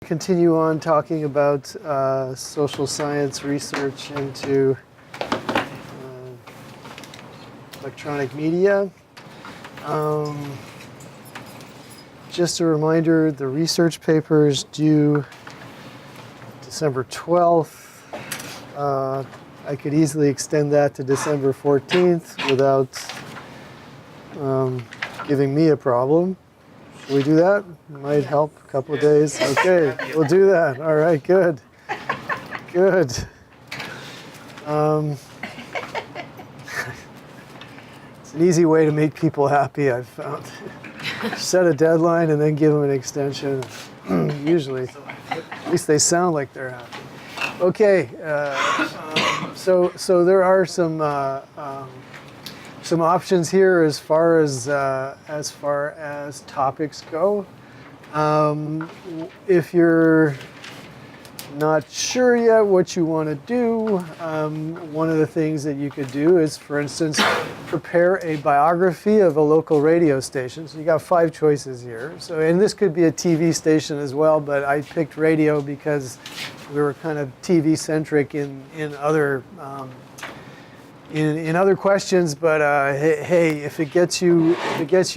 continue on talking about social science research into electronic media. Just a reminder, the research paper is due December 12th. I could easily extend that to December 14th without giving me a problem. Should we do that? Might help a couple of days. Okay, we'll do that. All right, good. Good. It's an easy way to make people happy, I've found. Set a deadline and then give them an extension. Usually, at least they sound like they're happy. Okay, so there are some options here as far as topics go. If you're not sure yet what you want to do, one of the things that you could do is, for instance, prepare a biography of a local radio station. So you got 5 choices here. So, and this could be a TV station as well, but I picked radio because we were kind of TV centric in other in other questions. But hey, if it gets you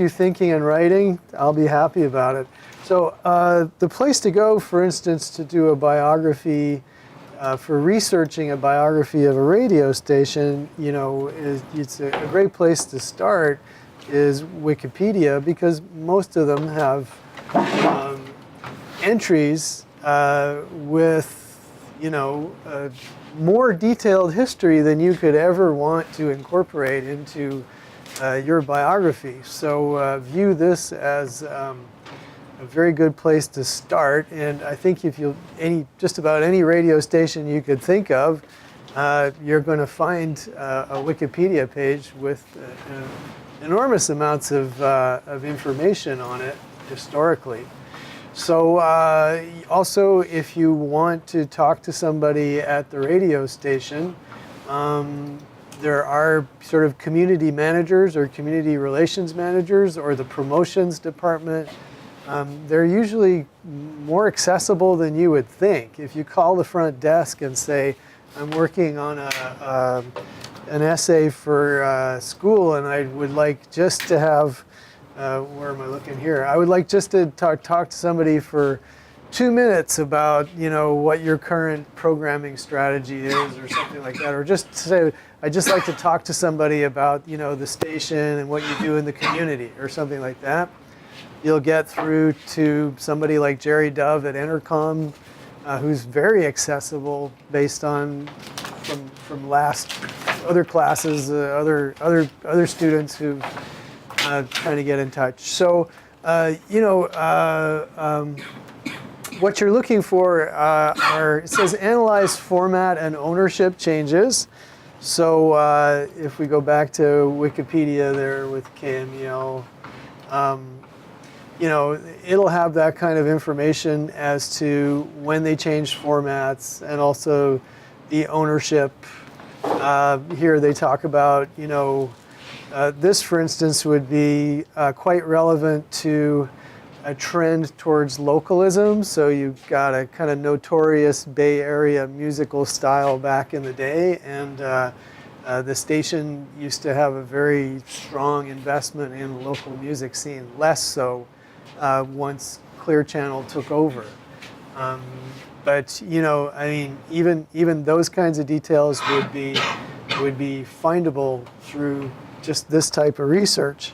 thinking and writing, I'll be happy about it. So the place to go, for instance, to do a biography, for researching a biography of a radio station, you know, it's a great place to start is Wikipedia, because most of them have entries with, you know, more detailed history than you could ever want to incorporate into your biography. So view this as a very good place to start, and I think if you just about any radio station you could think of, you're going to find a Wikipedia page with enormous amounts of information on it historically. So also, if you want to talk to somebody at the radio station, there are sort of community managers or community relations managers or the promotions department. They're usually more accessible than you would think. If you call the front desk and say, I'm working on an essay for school and I would like just to have, where am I looking here? I would like just to talk to somebody for 2 minutes about, you know, what your current programming strategy is or something like that. Or just say, I'd just like to talk to somebody about, you know, the station and what you do in the community or something like that. You'll get through to somebody like Jerry Dove at Intercom, who's very accessible based on from last other classes, other students who trying to get in touch. So you know, what you're looking for it says analyze format and ownership changes. So if we go back to Wikipedia there with KMEL. You know, it'll have that kind of information as to when they changed formats and also the ownership. Here they talk about, you know, this, for instance, would be quite relevant to a trend towards localism. So you've got a kind of notorious Bay Area musical style back in the day, and the station used to have a very strong investment in the local music scene, less so once Clear Channel took over. But you know, I mean, even those kinds of details would be findable through just this type of research.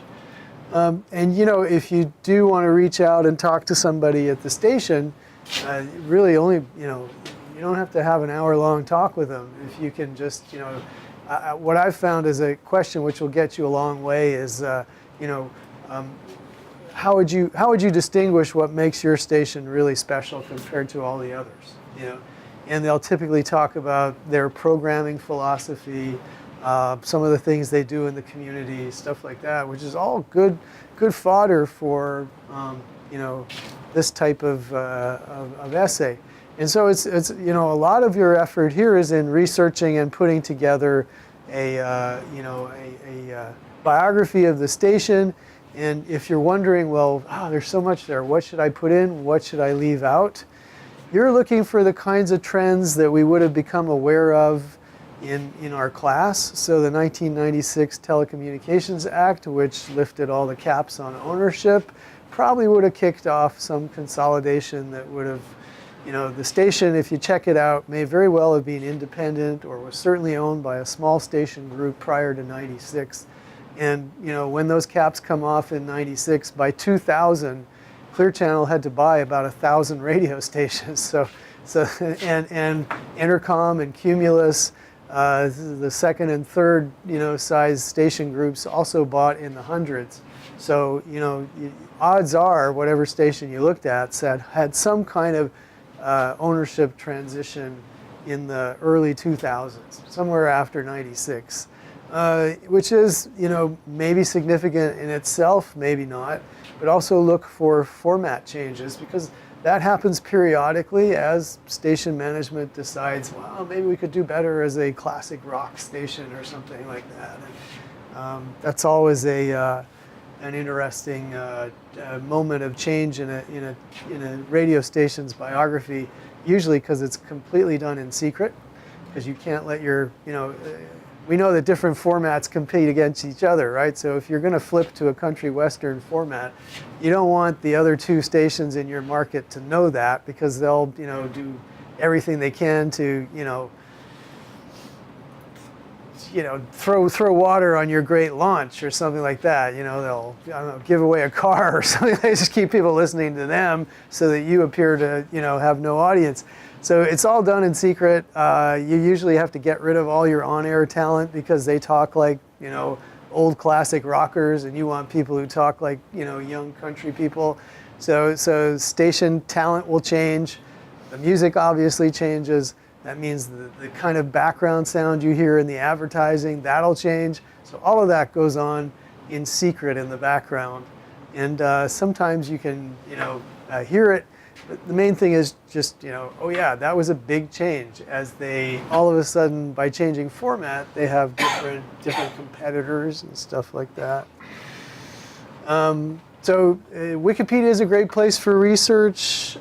And you know, if you do want to reach out and talk to somebody at the station, really only, you know, you don't have to have an hour-long talk with them. If you can just, you know, what I've found is a question which will get you a long way is, you know, how would you distinguish what makes your station really special compared to all the others? You know, and they'll typically talk about their programming philosophy, some of the things they do in the community, stuff like that, which is all good fodder for you know, this type of essay. And so it's you know, a lot of your effort here is in researching and putting together a you know, a biography of the station. And if you're wondering, well, there's so much there, what should I put in, what should I leave out? you're looking for the kinds of trends that we would have become aware of in our class. So the 1996 Telecommunications Act, which lifted all the caps on ownership, probably would have kicked off some consolidation that would have, the station, if you check it out, may very well have been independent or was certainly owned by a small station group prior to 96. And when those caps come off in 96, by 2000, Clear Channel had to buy about 1,000 radio stations. So and Entercom and Cumulus, the second and third size station groups also bought in the hundreds. So odds are whatever station you looked at had some kind of ownership transition in the early 2000s, somewhere after 96, which is maybe significant in itself, maybe not, but also look for format changes, because that happens periodically as station management decides, well, maybe we could do better as a classic rock station or something like that. And that's always an interesting moment of change in a radio station's biography, usually because it's completely done in secret, because you can't let we know that different formats compete against each other, right? So if you're going to flip to a country western format, you don't want the other two stations in your market to know that, because they'll do everything they can to throw water on your great launch or something like that. They'll give away a car or something. They just keep people listening to them so that you appear to have no audience. So it's all done in secret. You usually have to get rid of all your on-air talent because they talk like old classic rockers, and you want people who talk like young country people. So station talent will change. The music obviously changes. That means the kind of background sound you hear in the advertising, that'll change. So all of that goes on in secret in the background. And sometimes you can hear it. But the main thing is just, oh yeah, that was a big change, as they all of a sudden, by changing format, they have different competitors and stuff like that. So Wikipedia is a great place for research.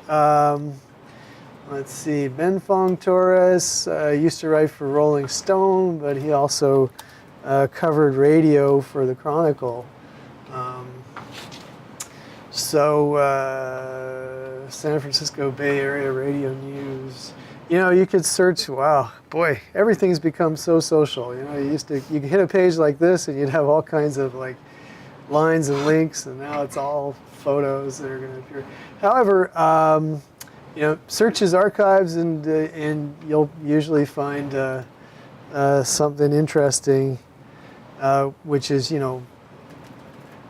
Let's see, Ben Fong Torres used to write for Rolling Stone, but he also covered radio for the Chronicle. San Francisco Bay Area Radio News. You could search, wow, boy, everything's become so social. You could hit a page like this and you'd have all kinds of like lines and links, and now it's all photos that are going to appear. However, search his archives and you'll usually find something interesting, which is,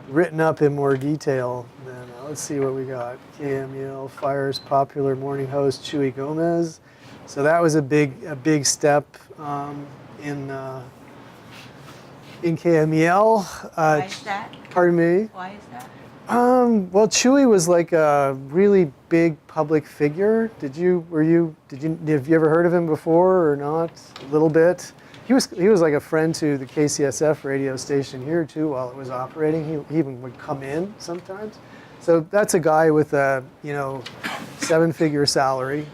written up in more detail than, let's see what we got. KMEL fires popular morning host Chuy Gomez. So that was a big step in KMEL. Why is that? Pardon me? Why is that? Well, Chuy was like a really big public figure. Have you ever heard of him before or not? A little bit. He was like a friend to the KCSF radio station here too while it was operating. He even would come in sometimes. So that's a guy with a 7-figure salary.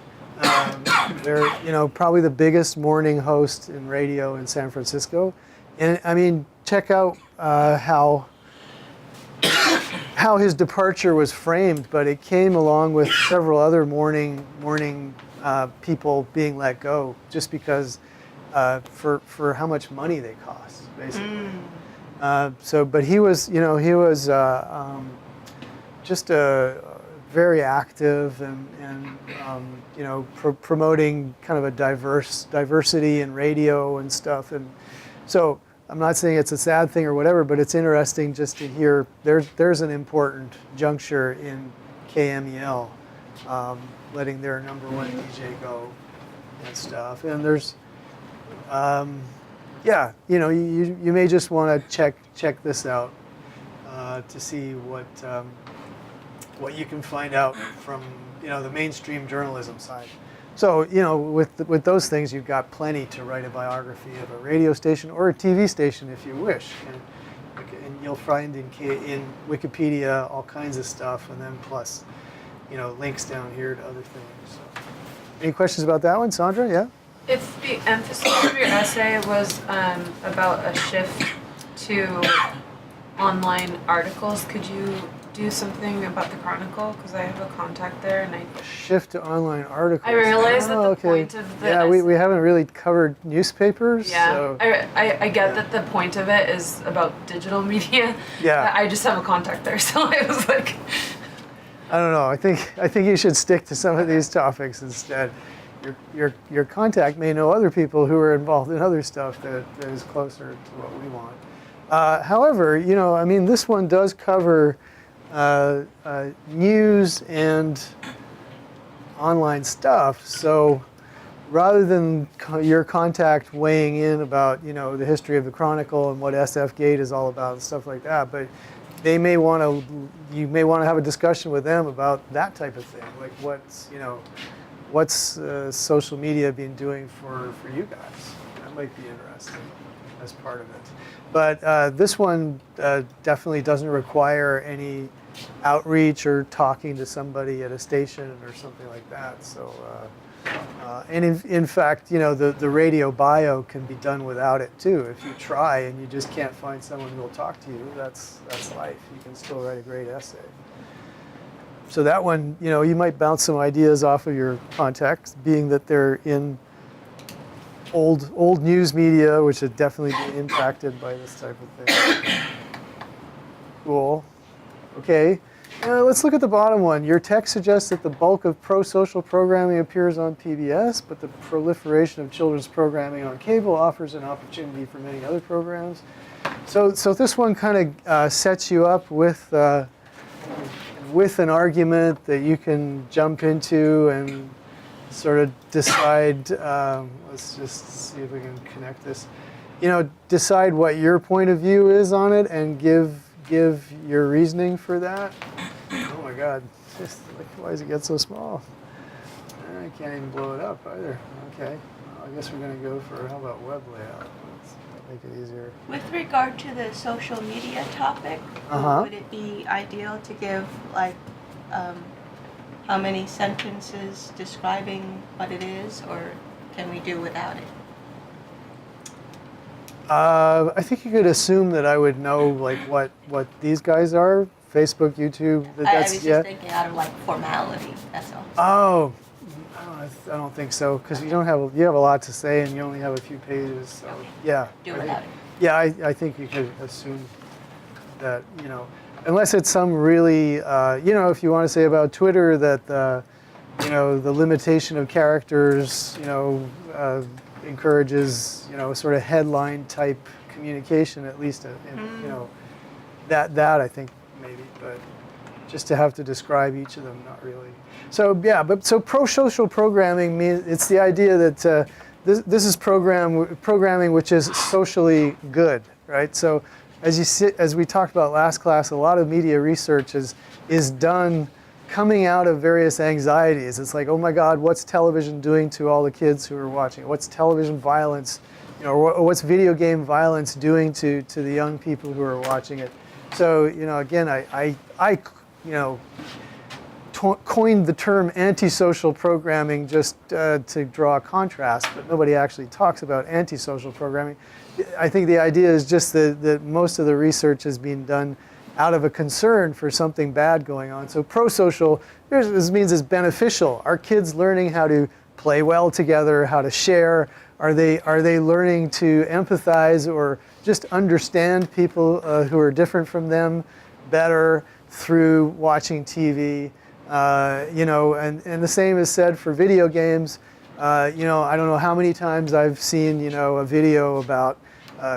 They're probably the biggest morning host in radio in San Francisco. And I mean, check out how his departure was framed, but it came along with several other morning people being let go just because for how much money they cost, basically. But he was just very active and promoting kind of a diversity in radio and stuff. And so I'm not saying it's a sad thing or whatever, but it's interesting just to hear there's an important juncture in KMEL, letting their number one DJ go and stuff. And there's, you may just want to check this out to see what you can find out from the mainstream journalism side. So with those things, you've got plenty to write a biography of a radio station or a TV station if you wish, and you'll find in Wikipedia all kinds of stuff, and then plus links down here to other things. So. Any questions about that one, Sandra? Yeah? If the emphasis of your essay was about a shift to online articles, could you do something about the Chronicle? Because I have a contact there, and I Shift to online articles. I realize that the okay. point of the Yeah, essay, we haven't really covered newspapers. yeah, So. I get Yeah. that the point of it is about digital media. Yeah. I just have a contact there, so I was like, I don't know. I think you should stick to some of these topics instead. Your contact may know other people who are involved in other stuff that is closer to what we want. However, I mean, this one does cover news and online stuff. So rather than your contact weighing in about the history of the Chronicle and what SF Gate is all about and stuff like that, but you may want to have a discussion with them about that type of thing, like what's social media been doing for you guys. That might be interesting as part of it. But this one definitely doesn't require any outreach or talking to somebody at a station or something like that. So, and in fact, the radio bio can be done without it too. If you try and you just can't find someone who will talk to you, that's life. You can still write a great essay. So that one, you might bounce some ideas off of your contacts, being that they're in old news media, which would definitely be impacted by this type of thing. Cool. Okay. Let's look at the bottom one. Your text suggests that the bulk of pro-social programming appears on PBS, but the proliferation of children's programming on cable offers an opportunity for many other programs. So this one kind of sets you up with an argument that you can jump into and sort of decide. Let's just see if we can connect this. Decide what your point of view is on it and give your reasoning for that. Oh my God, why does it get so small? I can't even blow it up either. Okay, well, I guess we're going to go for, how about web layout? Let's make it easier. With regard to the social media topic, would it be ideal to give how many sentences describing what it is, or can we do without it? I think you could assume that I would know what these guys are. Facebook, YouTube. I was just thinking out of formality. That's Oh, all. I don't think so, because you have a lot to say and you only have a few pages. So Okay. yeah. Do without it. Yeah, I think you could assume that unless it's some really if you want to say about Twitter that the limitation of characters encourages sort of headline type communication, at least that I think maybe, but just to have to describe each of them, not really. So yeah, so pro-social programming means it's the idea that this is programming which is socially good, right? So as we talked about last class, a lot of media research is done coming out of various anxieties. It's like, oh my God, what's television doing to all the kids who are watching? What's television violence, or what's video game violence doing to the young people who are watching it? So again, I coined the term antisocial programming just to draw a contrast, but nobody actually talks about antisocial programming. I think the idea is just that most of the research is being done out of a concern for something bad going on. So pro-social, this means it's beneficial. Are kids learning how to play well together, how to share? Are they learning to empathize or just understand people who are different from them better through watching TV? And the same is said for video games. I don't know how many times I've seen a video about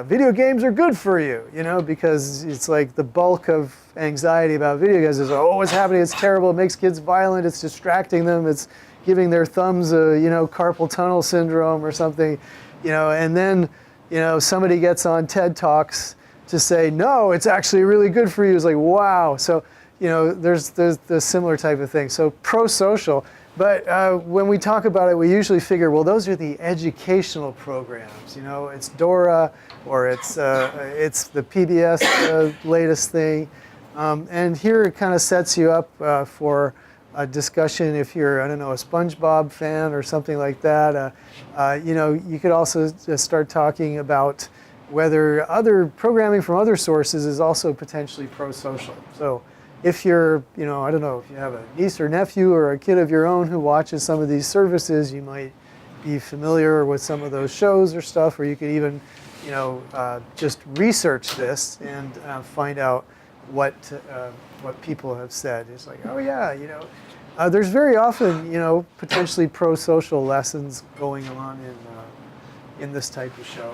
video games are good for you, because it's like the bulk of anxiety about video games is, oh, what's happening? It's terrible. It makes kids violent. It's distracting them. It's giving their thumbs carpal tunnel syndrome or something, and then, somebody gets on TED Talks to say, no, it's actually really good for you. It's like, wow. So, there's the similar type of thing. So pro-social. But when we talk about it, we usually figure, well, those are the educational programs. It's Dora, or it's the PBS latest thing. And here it kind of sets you up for a discussion if you're, I don't know, a SpongeBob fan or something like that. You could also just start talking about whether other programming from other sources is also potentially pro-social. So if you're, I don't know, if you have a niece or nephew or a kid of your own who watches some of these services, you might be familiar with some of those shows or stuff, or you could even, just research this and find out what people have said. It's like, oh yeah, there's very often, potentially pro-social lessons going on in this type of show.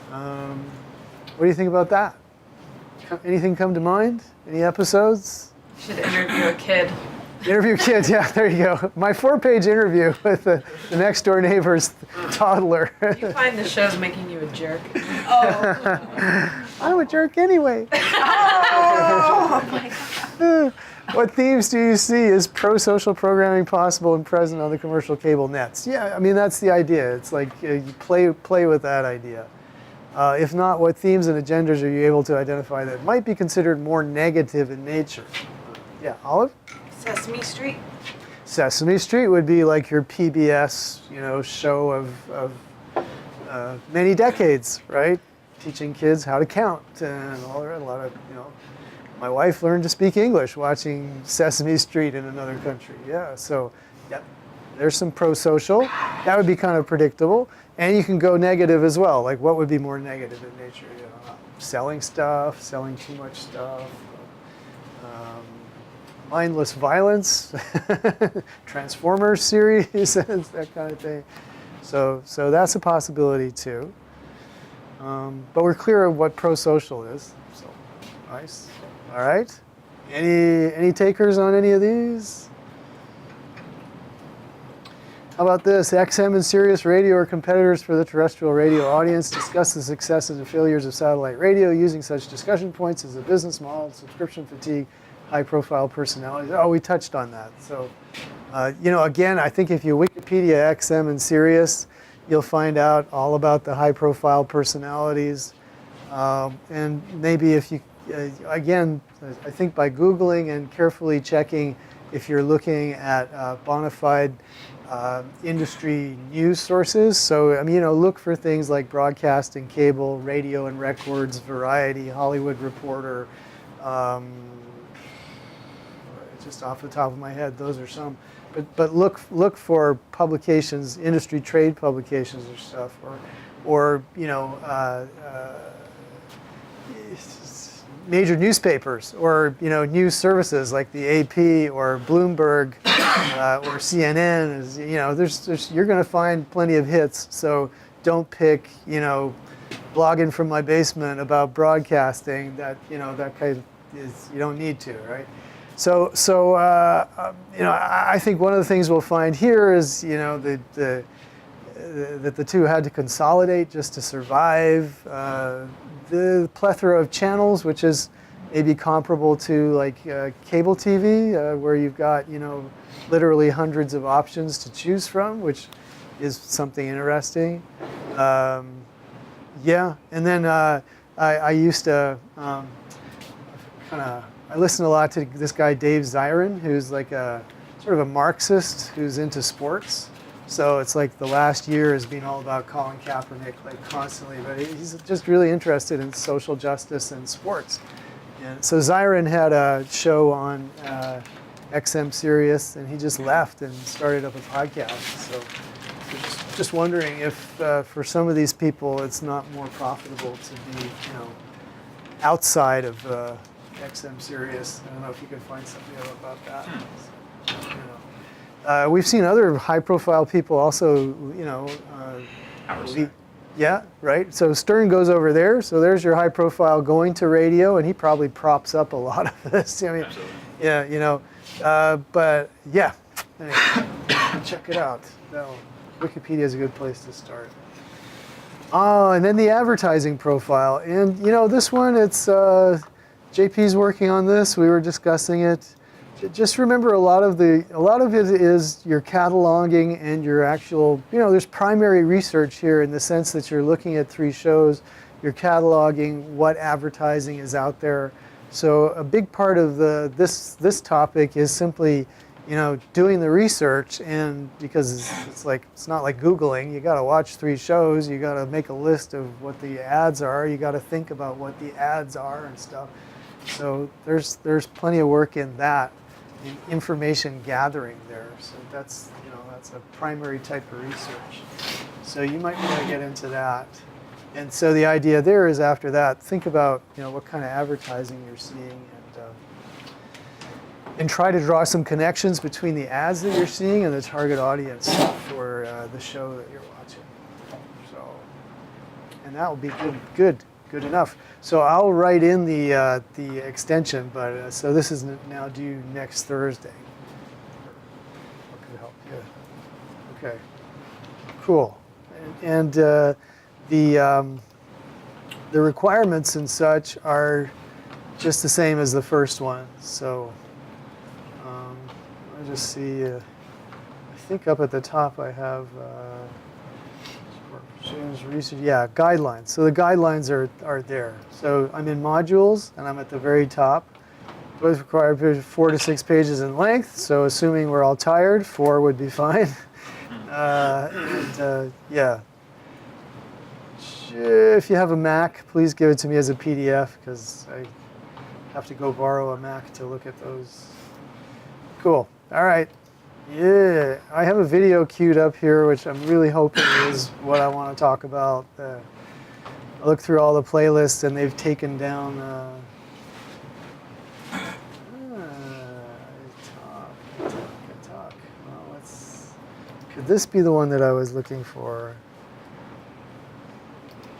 What do you think about that? Anything come to mind? Any episodes? You should interview a kid. Interview kids, yeah, there you go. My 4-page interview with the next door neighbor's toddler. You find the show's making you a jerk. I'm a jerk anyway. Oh my God. What themes do you see as pro-social programming possible and present on the commercial cable nets? Yeah, I mean, that's the idea. It's like you play with that idea. If not, what themes and agendas are you able to identify that might be considered more negative in nature? Yeah, Olive? Sesame Street. Sesame Street would be like your PBS, show of many decades, right? Teaching kids how to count and all that. A lot of, my wife learned to speak English watching Sesame Street in another country. Yeah, so yep, there's some pro-social. That would be kind of predictable. And you can go negative as well. Like what would be more negative in nature? Selling stuff, selling too much stuff. Mindless violence, Transformers series, that kind of thing. So that's a possibility too. But we're clear of what pro-social is. So nice. All right. Any takers on any of these? How about this? XM and Sirius Radio are competitors for the terrestrial radio audience. Discuss the successes and failures of satellite radio using such discussion points as a business model, subscription fatigue, high-profile personalities. Oh, we touched on that. So, again, I think if you Wikipedia XM and Sirius, you'll find out all about the high-profile personalities. And maybe if you, again, I think by Googling and carefully checking if you're looking at bona fide industry news sources. So, look for things like broadcasting, cable, radio and records, Variety, Hollywood Reporter, just off the top of my head, those are some. But look for publications, industry trade publications or stuff, or major newspapers, or news services like the AP or Bloomberg or CNN. You're going to find plenty of hits. So don't pick blogging from my basement about broadcasting. That kind of is, you don't need to, right? So I think one of the things we'll find here is, that the two had to consolidate just to survive. The plethora of channels, which is maybe comparable to like cable TV, where you've got, literally hundreds of options to choose from, which is something interesting. Yeah, and then I used to I listen a lot to this guy, Dave Zirin, who's like a sort of a Marxist who's into sports. So it's like the last year has been all about Colin Kaepernick, like constantly, but he's just really interested in social justice and sports. And so Zirin had a show on XM Sirius, and he just left and started up a podcast. So just wondering if for some of these people, it's not more profitable to be, outside of XM Sirius. I don't know if you can find something about that. We've seen other high-profile people also, yeah, right. So Stern goes over there. So there's your high-profile going to radio, and he probably props up a lot of this. I mean, Absolutely. yeah, but yeah, anyway, check it out. No, Wikipedia is a good place to start. Oh, and then the advertising profile, and this one, it's JP's working on this. We were discussing it. Just remember, a lot of it is your cataloging and your actual. There's primary research here in the sense that you're looking at 3 shows, you're cataloging what advertising is out there, So a big part of this topic is simply, doing the research, and because it's not like Googling. You got to watch 3 shows. You got to make a list of what the ads are. You got to think about what the ads are and stuff. So there's plenty of work in that, in information gathering there. So that's a primary type of research. So you might want to get into that. And so the idea there is, after that, think about what kind of advertising you're seeing, and try to draw some connections between the ads that you're seeing and the target audience for the show that you're watching. So, and that will be good enough. So I'll write in the extension, but so this is now due next Thursday. What could help? Yeah. Okay. Cool. And the requirements and such are just the same as the first one. So I just see. I think up at the top I have research. Yeah, guidelines. So the guidelines are there. So I'm in modules, and I'm at the very top. Both require 4 to 6 pages in length. So assuming we're all tired, 4 would be fine. Yeah. If you have a Mac, please give it to me as a PDF, because I have to go borrow a Mac to look at those. Cool. All right. Yeah, I have a video queued up here, which I'm really hoping is what I want to talk about. I looked through all the playlists, and they've taken down. Talk. Well, could this be the one that I was looking for?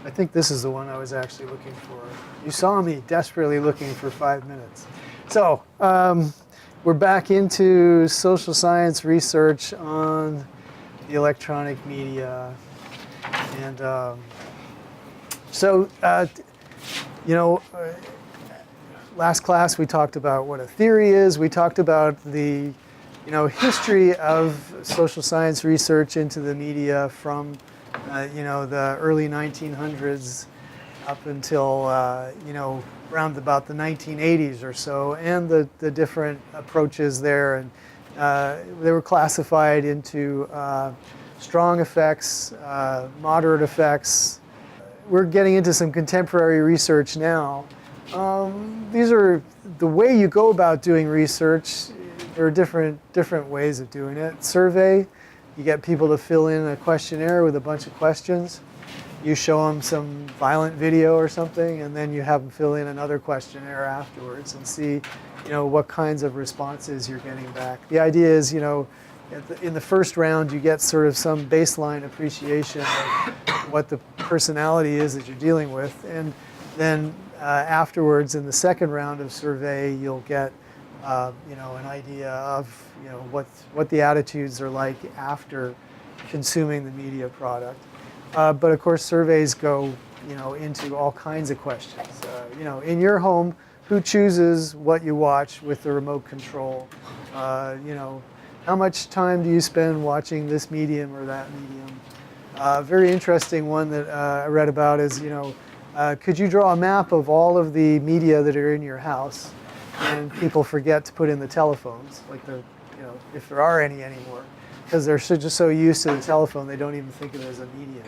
I think this is the one I was actually looking for. You saw me desperately looking for 5 minutes. So we're back into social science research on the electronic media. And last class we talked about what a theory is. We talked about the history of social science research into the media from the early 1900s up until around about the 1980s or so, and the different approaches there. And they were classified into strong effects, moderate effects. We're getting into some contemporary research now. These are the way you go about doing research. There are different ways of doing it. Survey. You get people to fill in a questionnaire with a bunch of questions. You show them some violent video or something, and then you have them fill in another questionnaire afterwards and see, what kinds of responses you're getting back. The idea is, in the first round, you get sort of some baseline appreciation of what the personality is that you're dealing with, and then afterwards, in the second round of survey, you'll get an idea of what the attitudes are like after consuming the media product. But of course, surveys go into all kinds of questions. In your home, who chooses what you watch with the remote control? How much time do you spend watching this medium or that medium? Very interesting one that I read about is could you draw a map of all of the media that are in your house? And people forget to put in the telephones, like if there are any anymore, because they're just so used to the telephone, they don't even think of it as a medium.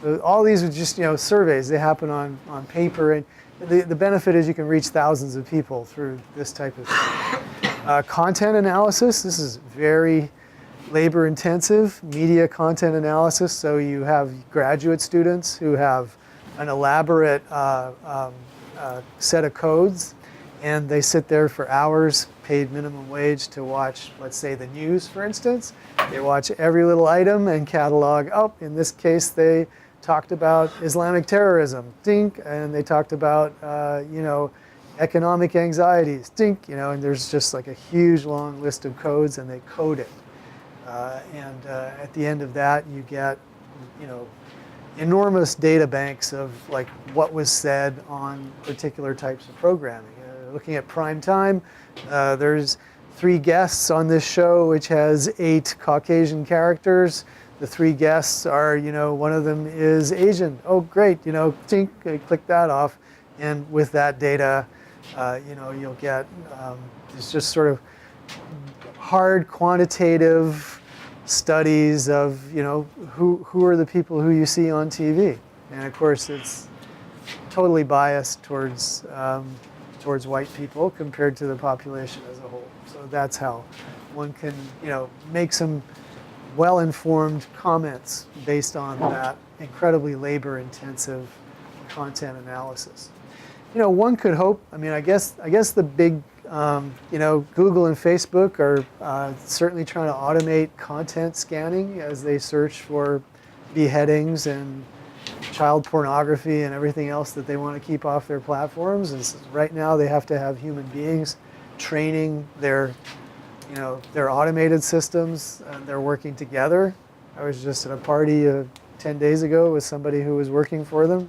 So all these are just surveys. They happen on paper, and the benefit is you can reach thousands of people through this type of thing. Content analysis. This is very labor-intensive. Media content analysis. So you have graduate students who have an elaborate set of codes. And they sit there for hours, paid minimum wage, to watch, let's say, the news, for instance. They watch every little item and catalog. Oh, in this case, they talked about Islamic terrorism, dink, and they talked about, economic anxieties, dink, and there's just like a huge long list of codes, and they code it. And at the end of that, you get, enormous data banks of like what was said on particular types of programming. Looking at prime time, there's 3 guests on this show, which has 8 Caucasian characters. The 3 guests are, one of them is Asian. Oh, great, tink, click that off. And with that data, You'll get it's just sort of hard quantitative studies of who are the people who you see on TV, and of course it's totally biased towards white people compared to the population as a whole. So that's how one can make some well-informed comments based on that incredibly labor-intensive content analysis. One could hope. I mean, I guess the big Google and Facebook are certainly trying to automate content scanning as they search for beheadings and child pornography and everything else that they want to keep off their platforms. And so right now they have to have human beings training their automated systems, and they're working together. I was just at a party 10 days ago with somebody who was working for them.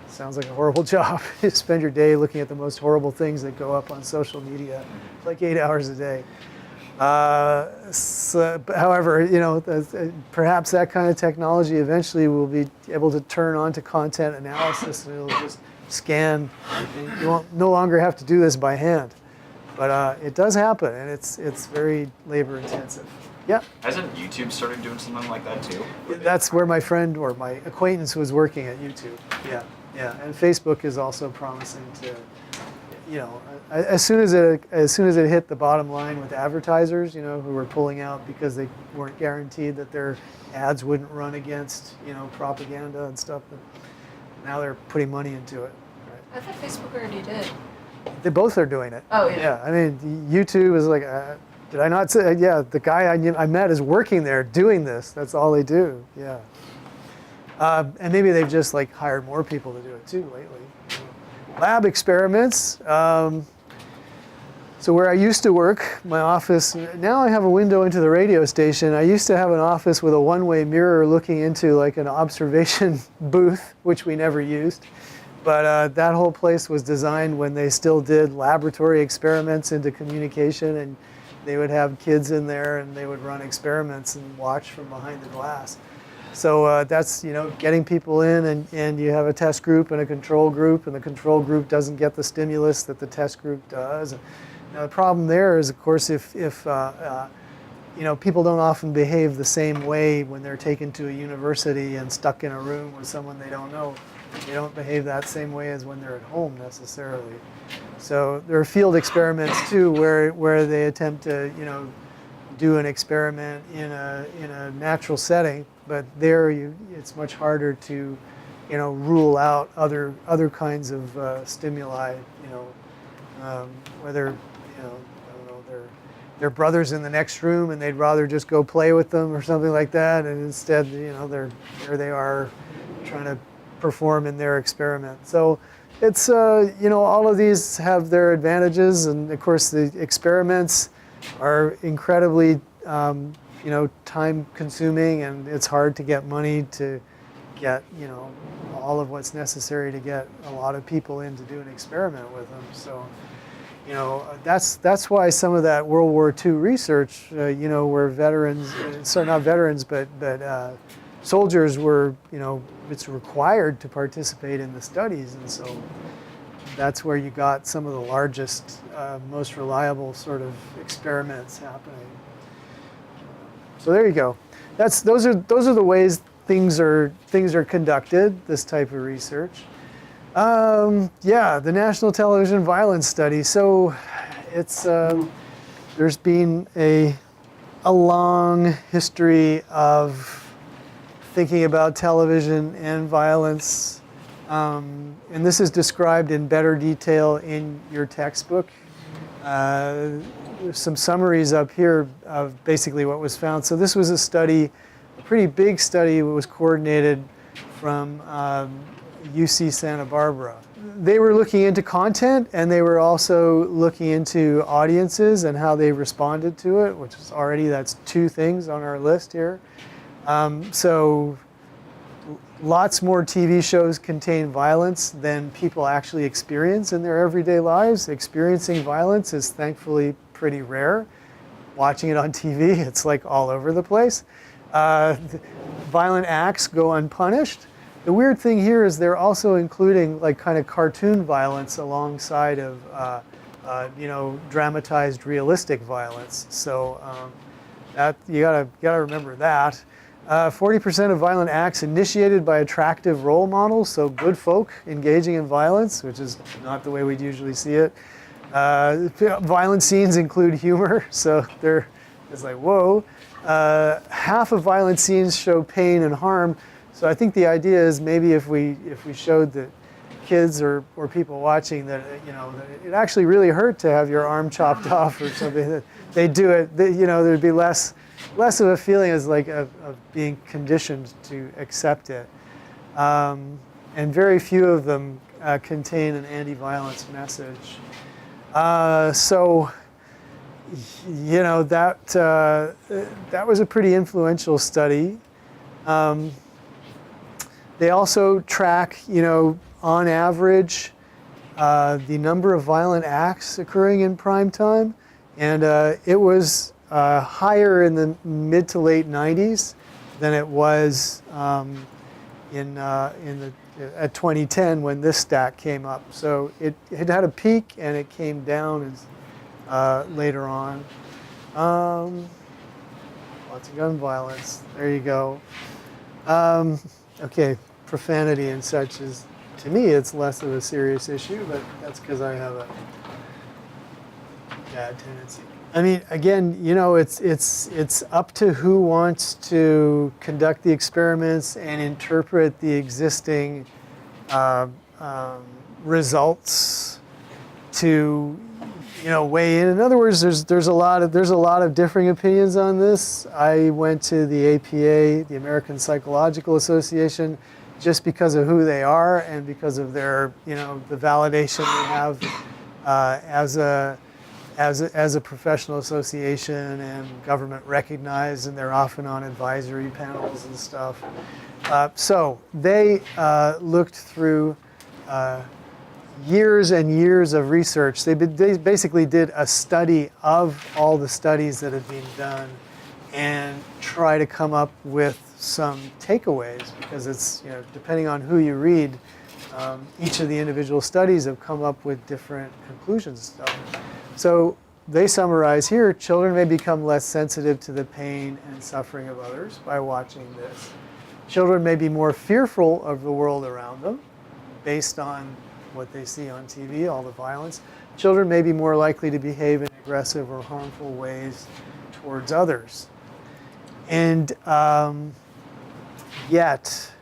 Sounds like a horrible job. You spend your day looking at the most horrible things that go up on social media, like 8 hours a day. However, perhaps that kind of technology eventually will be able to turn on to content analysis, and it'll just scan. And you won't no longer have to do this by hand. But it does happen, and it's very labor intensive. Yeah. Hasn't YouTube started doing something like that too? That's where my friend or my acquaintance was working at YouTube. Yeah. Yeah, and Facebook is also promising to, as soon as it hit the bottom line with advertisers, who were pulling out because they weren't guaranteed that their ads wouldn't run against, propaganda and stuff. But now they're putting money into it. Right? I thought Facebook already did. They both are doing it. Oh, yeah. Yeah, I mean, YouTube is like, did I not say? Yeah, the guy I met is working there doing this. That's all they do. Yeah. And maybe they've just hired more people to do it too lately. Lab experiments. So where I used to work, my office, now I have a window into the radio station. I used to have an office with a one-way mirror looking into an observation booth, which we never used. But that whole place was designed when they still did laboratory experiments into communication, and they would have kids in there and they would run experiments and watch from behind the glass. So that's, getting people in, and you have a test group and a control group, and the control group doesn't get the stimulus that the test group does. Now, the problem there is, of course, if people don't often behave the same way when they're taken to a university and stuck in a room with someone they don't know. They don't behave that same way as when they're at home necessarily. So there are field experiments too, where they attempt to, do an experiment in a natural setting, but there it's much harder to, rule out other kinds of stimuli. Whether I don't know, they're brothers in the next room and they'd rather just go play with them or something like that, and instead, there they are trying to perform in their experiment. So it's all of these have their advantages, and of course the experiments are incredibly time consuming, and it's hard to get money to get all of what's necessary to get a lot of people in to do an experiment with them. So that's why some of that World War II research, where veterans, sorry, not veterans, but soldiers were, it's required to participate in the studies, and so that's where you got some of the largest, most reliable sort of experiments happening. So there you go. Those are the ways things are conducted. This type of research. The National Television Violence Study. So it's there's been a long history of thinking about television and violence, and this is described in better detail in your textbook. There's some summaries up here of basically what was found. So this was a study, a pretty big study. It was coordinated from UC Santa Barbara. They were looking into content, and they were also looking into audiences and how they responded to it, which is that's 2 things on our list here. So lots more TV shows contain violence than people actually experience in their everyday lives. Experiencing violence is thankfully pretty rare. Watching it on TV, it's all over the place. Violent acts go unpunished. The weird thing here is they're also including like kind of cartoon violence alongside of dramatized realistic violence. So that you gotta remember that. 40% of violent acts initiated by attractive role models, so good folk engaging in violence, which is not the way we'd usually see it. Violent scenes include humor, so it's like, whoa. Half of violent scenes show pain and harm, so I think the idea is maybe if we showed that kids or people watching that that it actually really hurt to have your arm chopped off or something, that they do it, there'd be less of a feeling as like of being conditioned to accept it. And very few of them contain an anti-violence message. So that was a pretty influential study. They also track, on average, the number of violent acts occurring in prime time, and it was higher in the mid to late 90s than it was at 2010 when this stat came up. So it had a peak and it came down later on. Lots of gun violence. There you go. Okay, profanity and such is, to me, it's less of a serious issue, but that's because I have a bad tendency. I mean, again, it's up to who wants to conduct the experiments and interpret the existing results to, weigh in. In other words, there's a lot of differing opinions on this. I went to the APA, the American Psychological Association, just because of who they are and because of their, the validation they have as a professional association and government recognized, and they're often on advisory panels and stuff. So they looked through years and years of research. They basically did a study of all the studies that have been done and try to come up with some takeaways, because it's, depending on who you read, each of the individual studies have come up with different conclusions and stuff. So they summarize here: children may become less sensitive to the pain and suffering of others by watching this. Children may be more fearful of the world around them based on what they see on TV, all the violence. Children may be more likely to behave in aggressive or harmful ways towards others. And yet,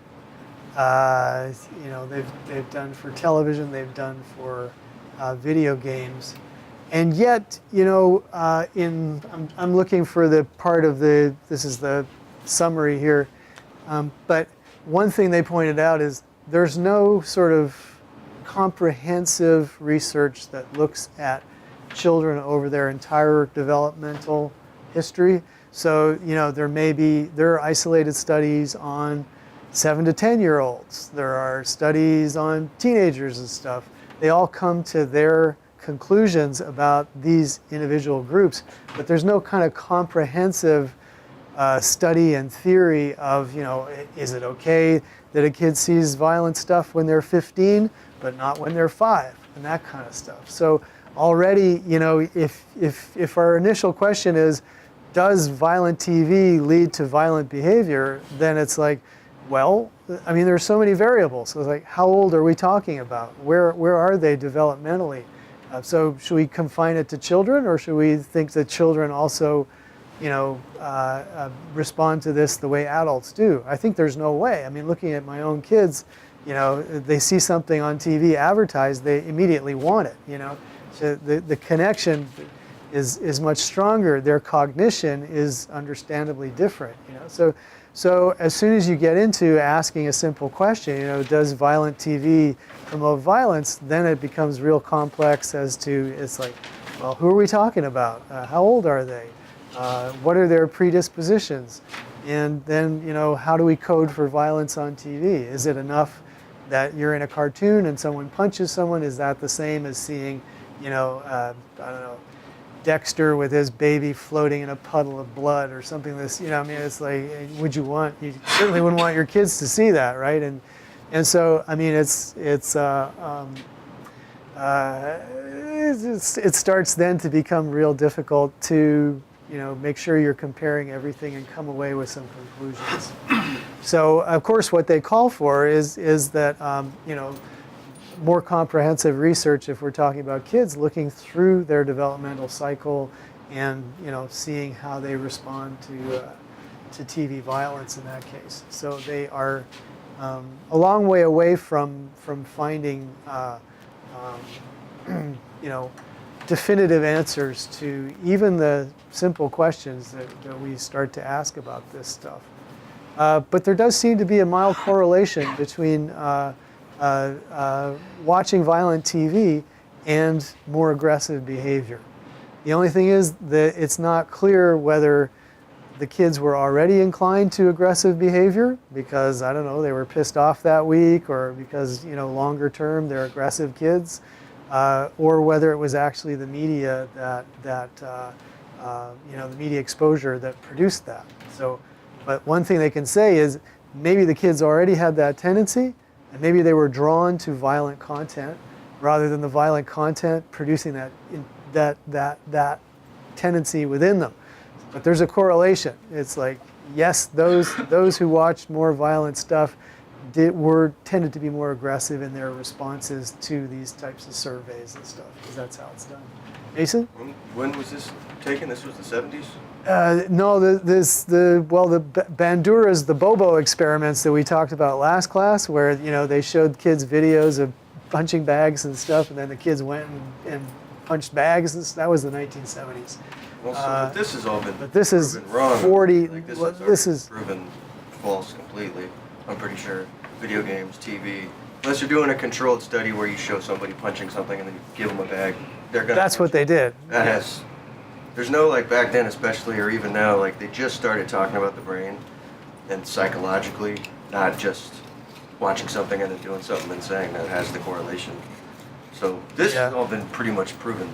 they've done for television, they've done for video games. And yet, I'm looking for the part of this is the summary here, but one thing they pointed out is there's no sort of comprehensive research that looks at children over their entire developmental history. So, there are isolated studies on 7 to 10-year-olds. There are studies on teenagers and stuff. They all come to their conclusions about these individual groups, but there's no kind of comprehensive study and theory of, is it okay that a kid sees violent stuff when they're 15, but not when they're 5, and that kind of stuff. So already, if our initial question is, does violent TV lead to violent behavior, then it's like, well, I mean, there's so many variables. So it's like, how old are we talking about? Where are they developmentally? So should we confine it to children, or should we think that children also, respond to this the way adults do? I think there's no way. I mean, looking at my own kids, they see something on TV advertised, they immediately want it. So the connection is much stronger. Their cognition is understandably different. So as soon as you get into asking a simple question, does violent TV promote violence, then it becomes real complex as to, it's like, well, who are we talking about? How old are they? What are their predispositions? And then, how do we code for violence on TV? Is it enough that you're in a cartoon and someone punches someone? Is that the same as seeing, I don't know, Dexter with his baby floating in a puddle of blood or something? It's like, you certainly wouldn't want your kids to see that, right? And And so, I mean, it starts then to become real difficult to, make sure you're comparing everything and come away with some conclusions. So, of course, what they call for is that, more comprehensive research if we're talking about kids, looking through their developmental cycle and, seeing how they respond to TV violence in that case. So they are a long way away from finding, definitive answers to even the simple questions that we start to ask about this stuff. But there does seem to be a mild correlation between watching violent TV and more aggressive behavior. The only thing is that it's not clear whether the kids were already inclined to aggressive behavior because, I don't know, they were pissed off that week, or because, longer term they're aggressive kids, or whether it was actually the media the media exposure that produced that. So, but one thing they can say is maybe the kids already had that tendency, and maybe they were drawn to violent content rather than the violent content producing that tendency within them. But there's a correlation. It's like, yes, those who watched more violent stuff tended to be more aggressive in their responses to these types of surveys and stuff, because that's how it's done. Mason? When was this taken? This was the 70s? No, the Bandura's, the Bobo experiments that we talked about last class, where they showed kids videos of punching bags and stuff, and then the kids went and punched bags. That was the 1970s. Well, so this has all been but this is proven wrong. 40. Like This is is proven false completely. I'm pretty sure. Video games, TV. Unless you're doing a controlled study where you show somebody punching something and then you give them a bag, they're gonna. That's what they did. That has. There's no, like, back then especially, or even now, like, they just started talking about the brain and psychologically, not just watching something and then doing something and saying that has the correlation. So this has all been pretty much proven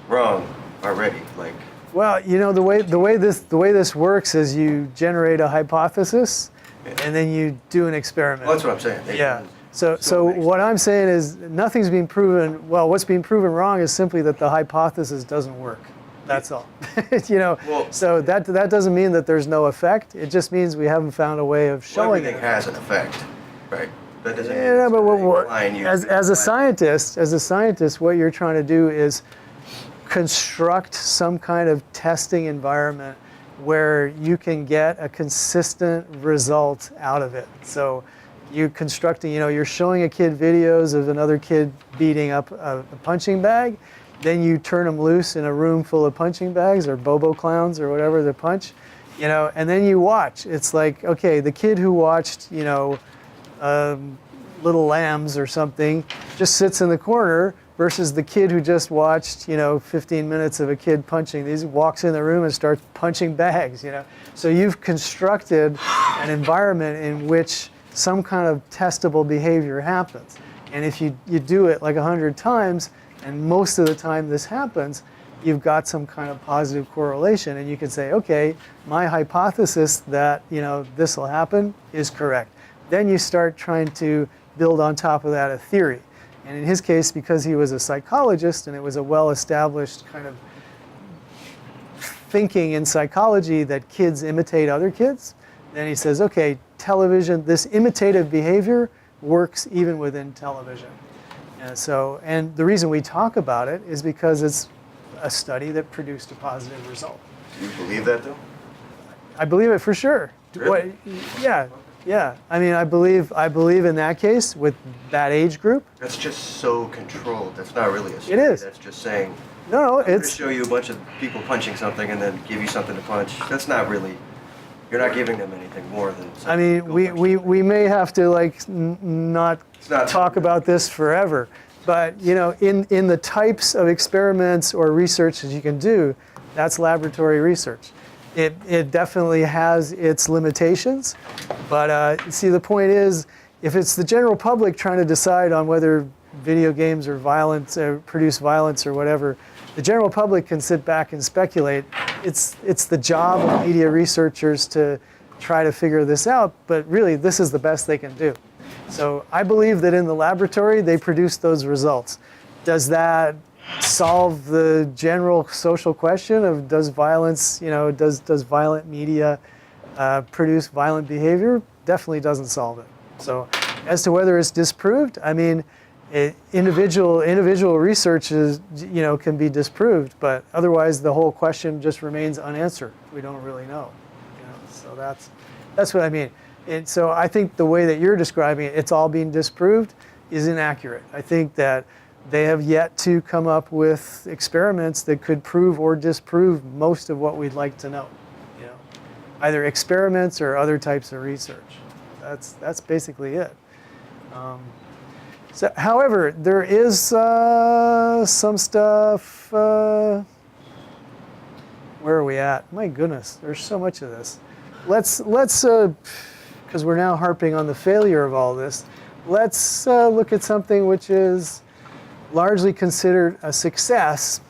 wrong already. Like. Well, the way this works is you generate a hypothesis, and then you do an experiment. Well, that's what I'm saying. So what I'm saying is nothing's being proven. Well, what's being proven wrong is simply that the hypothesis doesn't work. That's all. Well, so that doesn't mean that there's no effect. It just means we haven't found a way of showing everything has an effect, right? That doesn't mean Yeah, but as a scientist, scientist, what you're trying to do is construct some kind of testing environment where you can get a consistent result out of it. So you're constructing, you're showing a kid videos of another kid beating up a punching bag, then you turn them loose in a room full of punching bags or Bobo clowns or whatever they punch, and then you watch. It's like, okay, the kid who watched, Little Lambs or something just sits in the corner versus the kid who just watched, 15 minutes of a kid punching these, walks in the room and starts punching bags, So you've constructed an environment in which some kind of testable behavior happens. And if you do it like 100 times, and most of the time this happens, you've got some kind of positive correlation, and you can say, okay, my hypothesis that, this will happen is correct. Then you start trying to build on top of that a theory. And in his case, because he was a psychologist and it was a well-established kind of thinking in psychology that kids imitate other kids, then he says, okay, television, this imitative behavior works even within television. And the reason we talk about it is because it's a study that produced a positive result. Do you believe that, though? I believe it for sure. Really? Yeah. I mean, I believe in that case with that age group. That's just so controlled. That's not really a study. It is. That's just saying, No, I'm going to it's. show you a bunch of people punching something and then give you something to punch. That's not really, you're not giving them anything more than. I mean, we may have to not talk about this forever, but in the types of experiments or research that you can do, that's laboratory research. It definitely has its limitations, but see, the point is, if it's the general public trying to decide on whether video games are violent, produce violence or whatever, the general public can sit back and speculate. It's the job of media researchers to try to figure this out, but really this is the best they can do. So I believe that in the laboratory they produce those results. Does that solve the general social question of does violence, does violent media produce violent behavior? Definitely doesn't solve it. So as to whether it's disproved, I mean, individual research is, can be disproved, but otherwise the whole question just remains unanswered. We don't really know. So that's what I mean. And so I think the way that you're describing it, it's all being disproved, is inaccurate. I think that they have yet to come up with experiments that could prove or disprove most of what we'd like to know. Either experiments or other types of research. That's basically it. So, however, there is some stuff. Where are we at? My goodness, there's so much of this. Let's because we're now harping on the failure of all this. Let's look at something which is largely considered a success,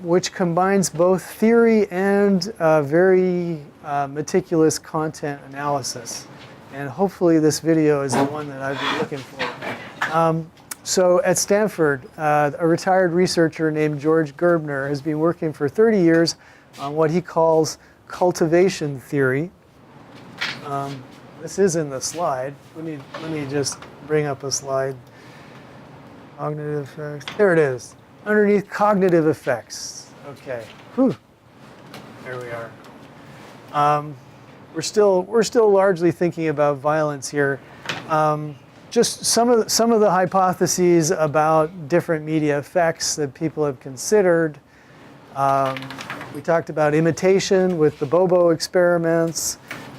which combines both theory and very meticulous content analysis. And hopefully this video is the one that I've been looking for. So at Stanford, a retired researcher named George Gerbner has been working for 30 years on what he calls cultivation theory. This is in the slide. Let me just bring up a slide. Cognitive effects. There it is. Underneath cognitive effects. Okay. Whew. There we are. We're still largely thinking about violence here. Just some of the hypotheses about different media effects that people have considered. We talked about imitation with the Bobo experiments.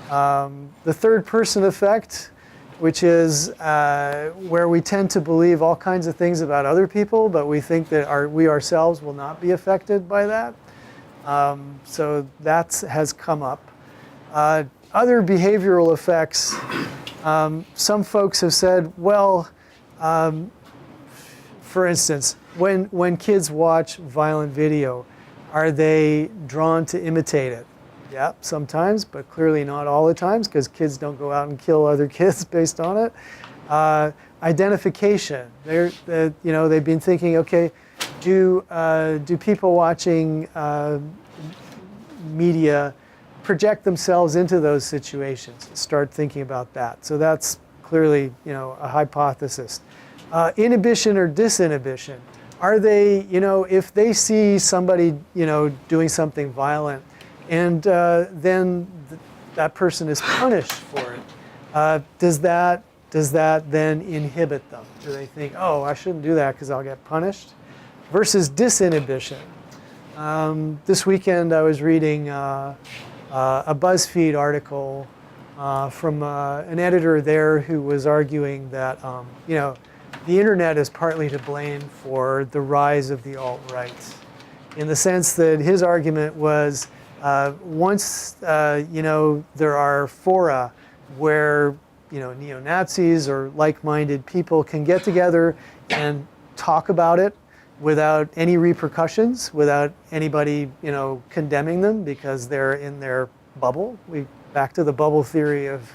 The third person effect, which is where we tend to believe all kinds of things about other people, but we think that we ourselves will not be affected by that. So that has come up. Other behavioral effects, some folks have said, well, for instance, when kids watch violent video, are they drawn to imitate it? Yeah, sometimes, but clearly not all the times, because kids don't go out and kill other kids based on it. Identification. They've been thinking, okay, do people watching media project themselves into those situations? Start thinking about that. So that's clearly, a hypothesis. Inhibition or disinhibition. Are they, if they see somebody, doing something violent, and then that person is punished for it, does that then inhibit them? Do they think, oh, I shouldn't do that because I'll get punished? Versus disinhibition. This weekend I was reading a BuzzFeed article from an editor there who was arguing that the internet is partly to blame for the rise of the alt-right, in the sense that his argument was once there are fora where neo-Nazis or like-minded people can get together and talk about it without any repercussions, without anybody condemning them because they're in their bubble. Back to the bubble theory of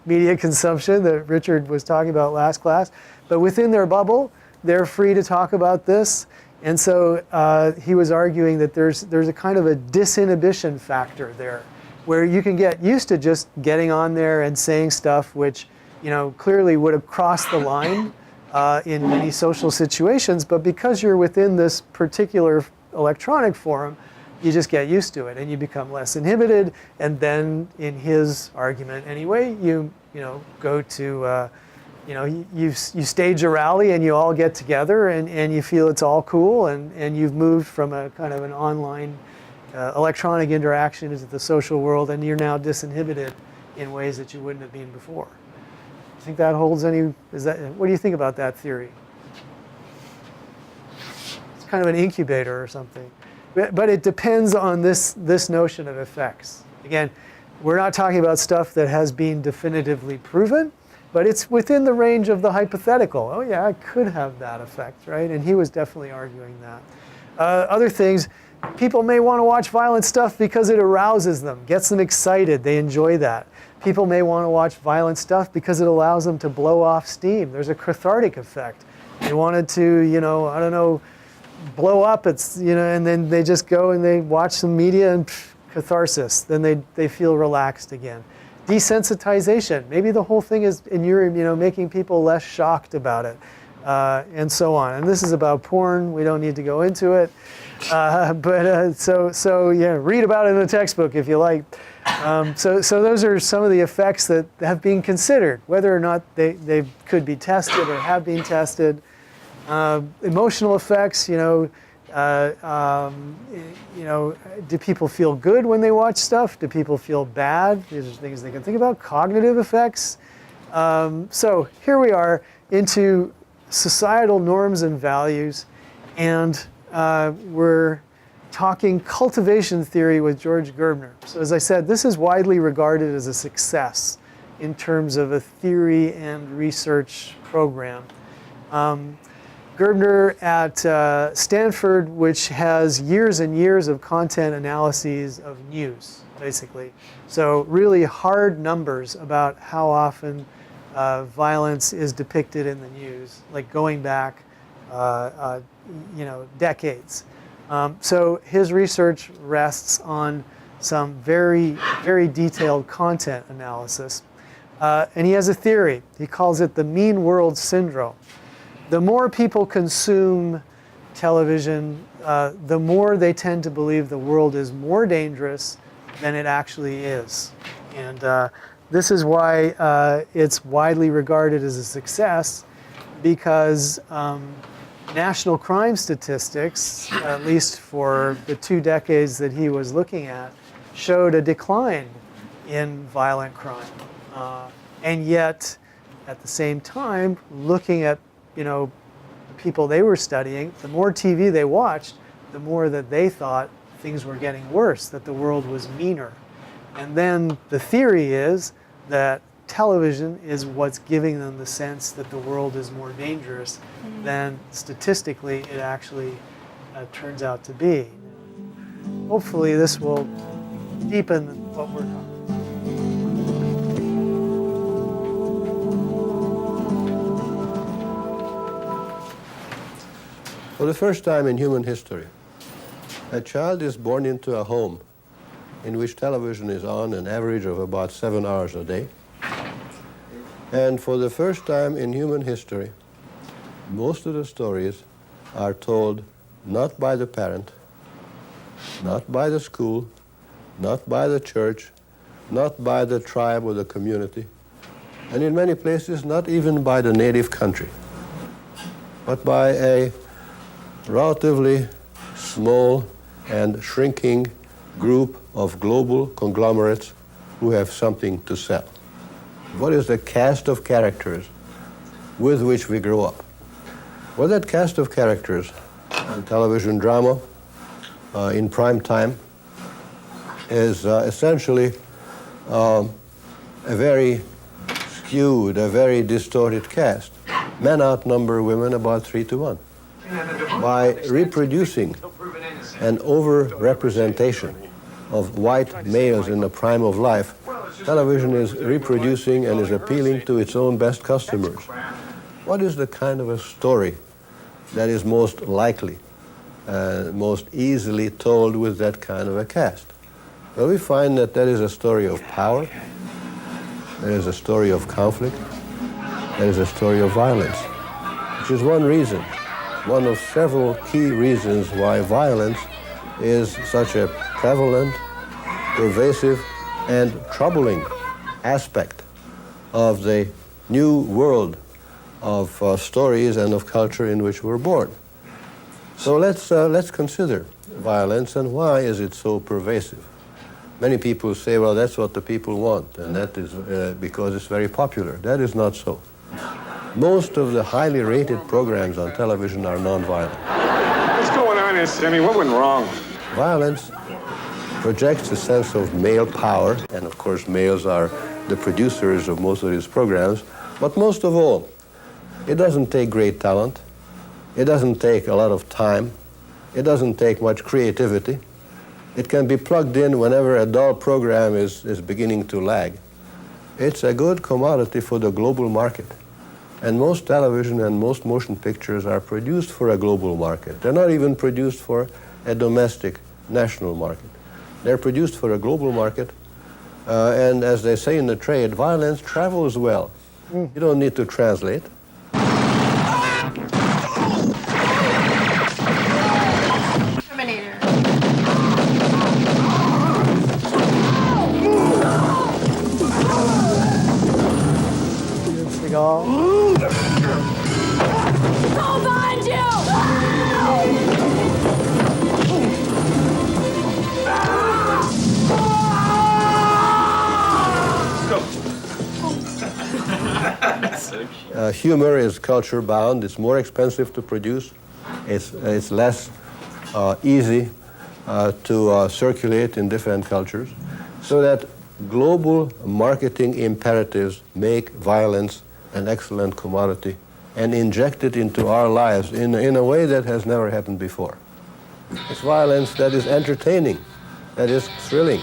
media consumption that Richard was talking about last class. But within their bubble, they're free to talk about this. And so he was arguing that there's a kind of a disinhibition factor there, where you can get used to just getting on there and saying stuff which clearly would have crossed the line in many social situations, but because you're within this particular electronic forum, you just get used to it and you become less inhibited. And then, in his argument anyway, you go to you stage a rally and you all get together and you feel it's all cool and you've moved from a kind of an online electronic interaction into the social world, and you're now disinhibited in ways that you wouldn't have been before. You think that holds any? What do you think about that theory? It's kind of an incubator or something. But it depends on this notion of effects. Again, we're not talking about stuff that has been definitively proven, but it's within the range of the hypothetical. Oh yeah, it could have that effect, right? And he was definitely arguing that. Other things, People may want to watch violent stuff because it arouses them, gets them excited, they enjoy that. People may want to watch violent stuff because it allows them to blow off steam. There's a cathartic effect. They wanted to, I don't know, blow up, and then they just go and they watch some media and catharsis. Then they feel relaxed again. Desensitization. Maybe the whole thing is making people less shocked about it, and so on. And this is about porn. We don't need to go into it. So read about it in the textbook if you like. So those are some of the effects that have been considered, whether or not they could be tested or have been tested. Emotional effects, do people feel good when they watch stuff? Do people feel bad? These are things they can think about. Cognitive effects. So here we are into societal norms and values, and we're talking cultivation theory with George Gerbner. So as I said, this is widely regarded as a success in terms of a theory and research program. Gerbner at Stanford, which has years and years of content analyses of news, basically. So really hard numbers about how often violence is depicted in the news, like going back decades. So his research rests on some very, very detailed content analysis. And he has a theory. He calls it the mean world syndrome. The more people consume television, the more they tend to believe the world is more dangerous than it actually is. And this is why it's widely regarded as a success, because national crime statistics, at least for the 2 decades that he was looking at, showed a decline in violent crime. And yet, at the same time, looking at people they were studying, the more TV they watched, the more that they thought things were getting worse, that the world was meaner. And then the theory is that television is what's giving them the sense that the world is more dangerous than statistically it actually turns out to be. Hopefully this will deepen what we're talking about. For the first time in human history, a child is born into a home in which television is on an average of about 7 hours a day. And for the first time in human history, most of the stories are told not by the parent, not by the school, not by the church, not by the tribe or the community, and in many places not even by the native country, but by a relatively small and shrinking group of global conglomerates who have something to sell. What is the cast of characters with which we grow up? Well, that cast of characters in television drama, in prime time, is essentially a very skewed, a very distorted cast. Men outnumber women about 3 to 1. By reproducing an over-representation of white males in the prime of life, television is reproducing and is appealing to its own best customers. What is the kind of a story that is most likely, most easily told with that kind of a cast? Well, we find that that is a story of power, there is a story of conflict, there is a story of violence, which is one reason, one of several key reasons why violence is such a prevalent, pervasive, and troubling aspect of the new world of stories and of culture in which we're born. So let's consider violence and why is it so pervasive. Many people say, well, that's what the people want, and that is because it's very popular. That is not so. Most of the highly rated programs on television are nonviolent. What's going on here, Sammy? What went wrong? Violence projects a sense of male power, and of course males are the producers of most of these programs, but most of all, it doesn't take great talent, it doesn't take a lot of time, It doesn't take much creativity. It can be plugged in whenever a dull program is beginning to lag. It's a good commodity for the global market. And most television and most motion pictures are produced for a global market. They're not even produced for a domestic national market. They're produced for a global market. And as they say in the trade, violence travels well. You don't need to translate. Terminator. Humor is culture bound. It's more expensive to produce. It's less easy to circulate in different cultures. So that global marketing imperatives make violence an excellent commodity and inject it into our lives in a way that has never happened before. It's violence that is entertaining, that is thrilling.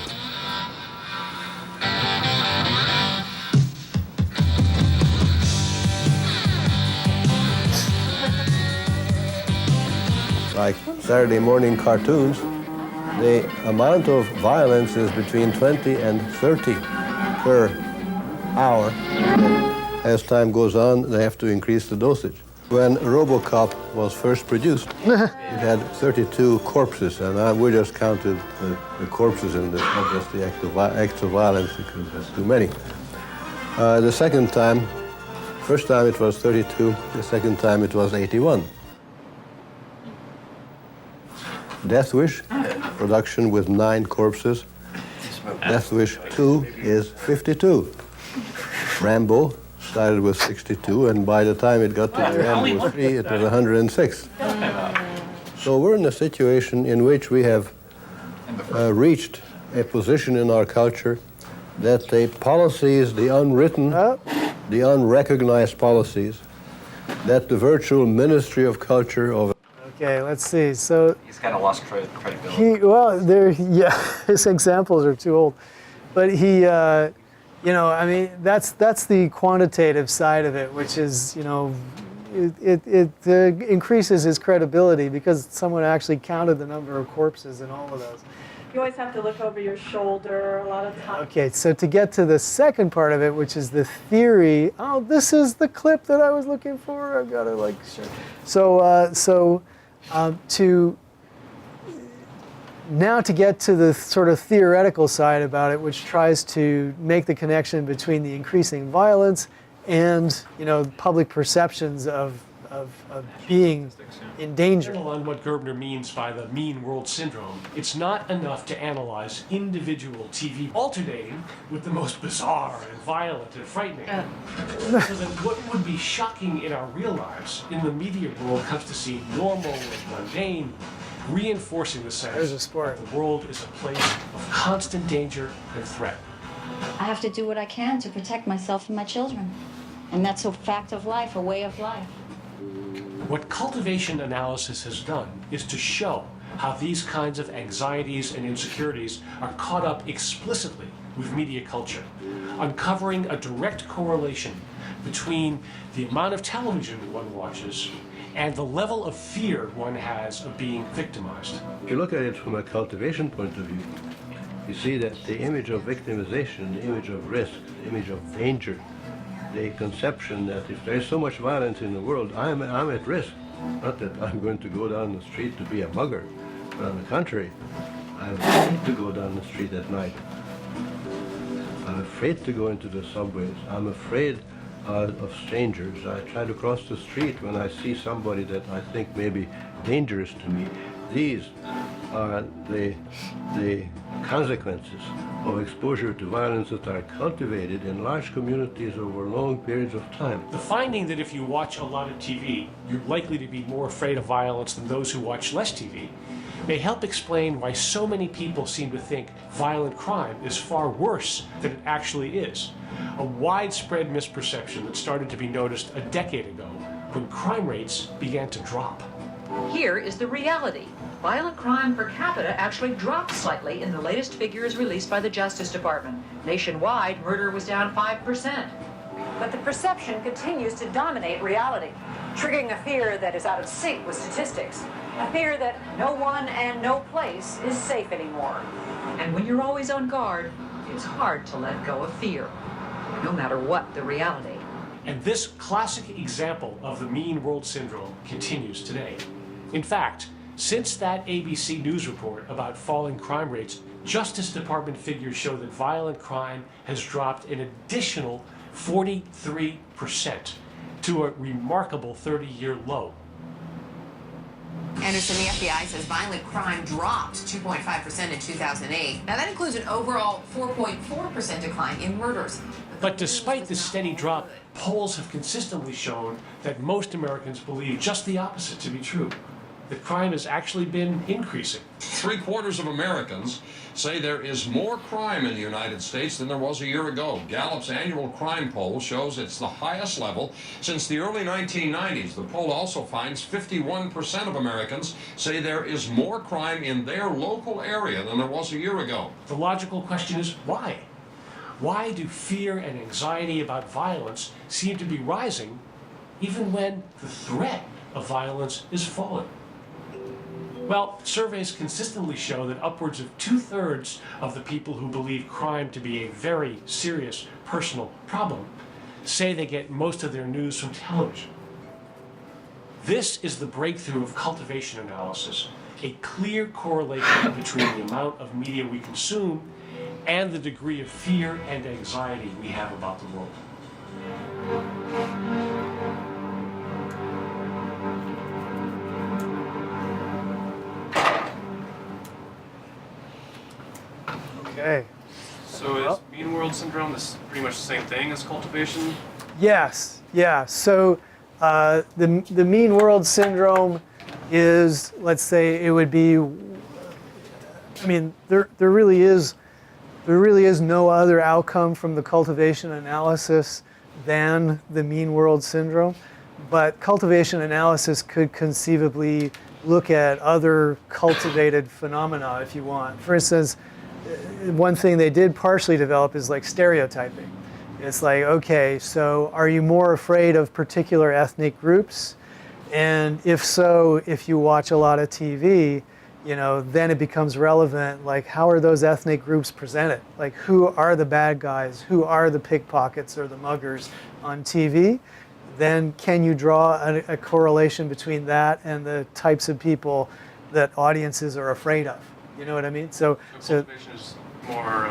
Like Saturday morning cartoons, the amount of violence is between 20 and 30 per hour. As time goes on, they have to increase the dosage. When RoboCop was first produced, it had 32 corpses, and we just counted the corpses in this, not just the acts of violence, because there's too many. The second time, first time it was 32, the second time it was 81. Death Wish, production with 9 corpses. Death Wish 2 is 52. Rambo started with 62, and by the time it got to Rambo 3, it was 106. So we're in a situation in which we have reached a position in our culture that the policies, the unwritten, the unrecognized policies, that the virtual Ministry of Culture of Okay, let's see. So He's kind of lost credibility. his examples are too old, but I mean, that's the quantitative side of it, which is, it increases his credibility because someone actually counted the number of corpses in all of those. You always have to look over your shoulder a lot of times. Okay, so to get to the second part of it, which is the theory. Oh, this is the clip that I was looking for. I've got to show. To get to the sort of theoretical side about it, which tries to make the connection between the increasing violence and public perceptions of being in danger. On what Gerbner means by the mean world syndrome, it's not enough to analyze individual TV alternating with the most bizarre and violent and frightening. So that what would be shocking in our real lives in the media world comes to seem normal and mundane, reinforcing the sense that the world is a place of constant danger and threat. I have to do what I can to protect myself and my children. And that's a fact of life, a way of life. What cultivation analysis has done is to show how these kinds of anxieties and insecurities are caught up explicitly with media culture, uncovering a direct correlation between the amount of television one watches and the level of fear one has of being victimized. If you look at it from a cultivation point of view, you see that the image of victimization, the image of risk, the image of danger, the conception that if there is so much violence in the world, I'm at risk. Not that I'm going to go down the street to be a mugger, but on the contrary, I'm afraid to go down the street at night. I'm afraid to go into the subways. I'm afraid of strangers. I try to cross the street when I see somebody that I think may be dangerous to me. These are the consequences of exposure to violence that are cultivated in large communities over long periods of time. The finding that if you watch a lot of TV, you're likely to be more afraid of violence than those who watch less TV may help explain why so many people seem to think violent crime is far worse than it actually is. A widespread misperception that started to be noticed a decade ago when crime rates began to drop. Here is the reality. Violent crime per capita actually dropped slightly in the latest figures released by the Justice Department. Nationwide, murder was down 5%. But the perception continues to dominate reality, triggering a fear that is out of sync with statistics. A fear that no one and no place is safe anymore. And when you're always on guard, it's hard to let go of fear, no matter what the reality. And this classic example of the mean world syndrome continues today. In fact, since that ABC News report about falling crime rates, Justice Department figures show that violent crime has dropped an additional 43% to a remarkable 30-year low. Anderson, the FBI says violent crime dropped 2.5% in 2008. Now that includes an overall 4.4% decline in murders. But despite the steady drop, polls have consistently shown that most Americans believe just the opposite to be true. That crime has actually been increasing. 3/4 of Americans say there is more crime in the United States than there was a year ago. Gallup's annual crime poll shows it's the highest level since the early 1990s. The poll also finds 51% of Americans say there is more crime in their local area than there was a year ago. The logical question is why? Why do fear and anxiety about violence seem to be rising even when the threat of violence is falling? Well, surveys consistently show that upwards of 2/3 of the people who believe crime to be a very serious personal problem say they get most of their news from television. This is the breakthrough of cultivation analysis, a clear correlation between the amount of media we consume and the degree of fear and anxiety we have about the world. Okay. So is mean world syndrome pretty much the same thing as cultivation? Yes, yeah. So the mean world syndrome is, let's say, it would be. I mean, there really is no other outcome from the cultivation analysis than the mean world syndrome, but cultivation analysis could conceivably look at other cultivated phenomena if you want. For instance, one thing they did partially develop is like stereotyping. It's like, okay, so are you more afraid of particular ethnic groups? And if so, if you watch a lot of TV, you know, then it becomes relevant, like how are those ethnic groups presented? Like who are the bad guys? Who are the pickpockets or the muggers on TV? Then can you draw a correlation between that and the types of people that audiences are afraid of? You know what I mean? So cultivation is more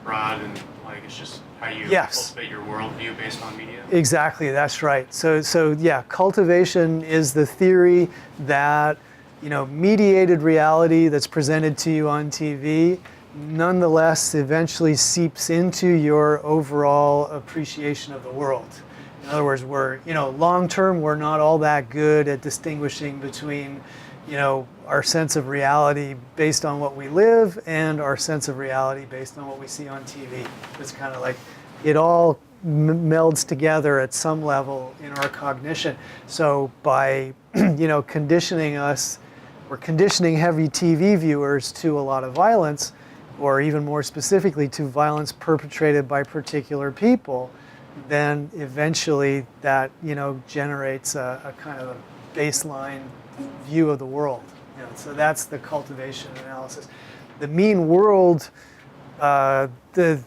broad and like it's just how you cultivate your worldview based on media. Exactly, that's right. So yeah, cultivation is the theory that, you know, mediated reality that's presented to you on TV nonetheless eventually seeps into your overall appreciation of the world. In other words, we're, you know, long term, we're not all that good at distinguishing between, you know, our sense of reality based on what we live and our sense of reality based on what we see on TV. It's kind of like it all melds together at some level in our cognition. So by, you know, conditioning us, or conditioning heavy TV viewers to a lot of violence, or even more specifically to violence perpetrated by particular people, then eventually that, you know, generates a kind of a baseline view of the world. You know, so that's the cultivation analysis. The mean world, the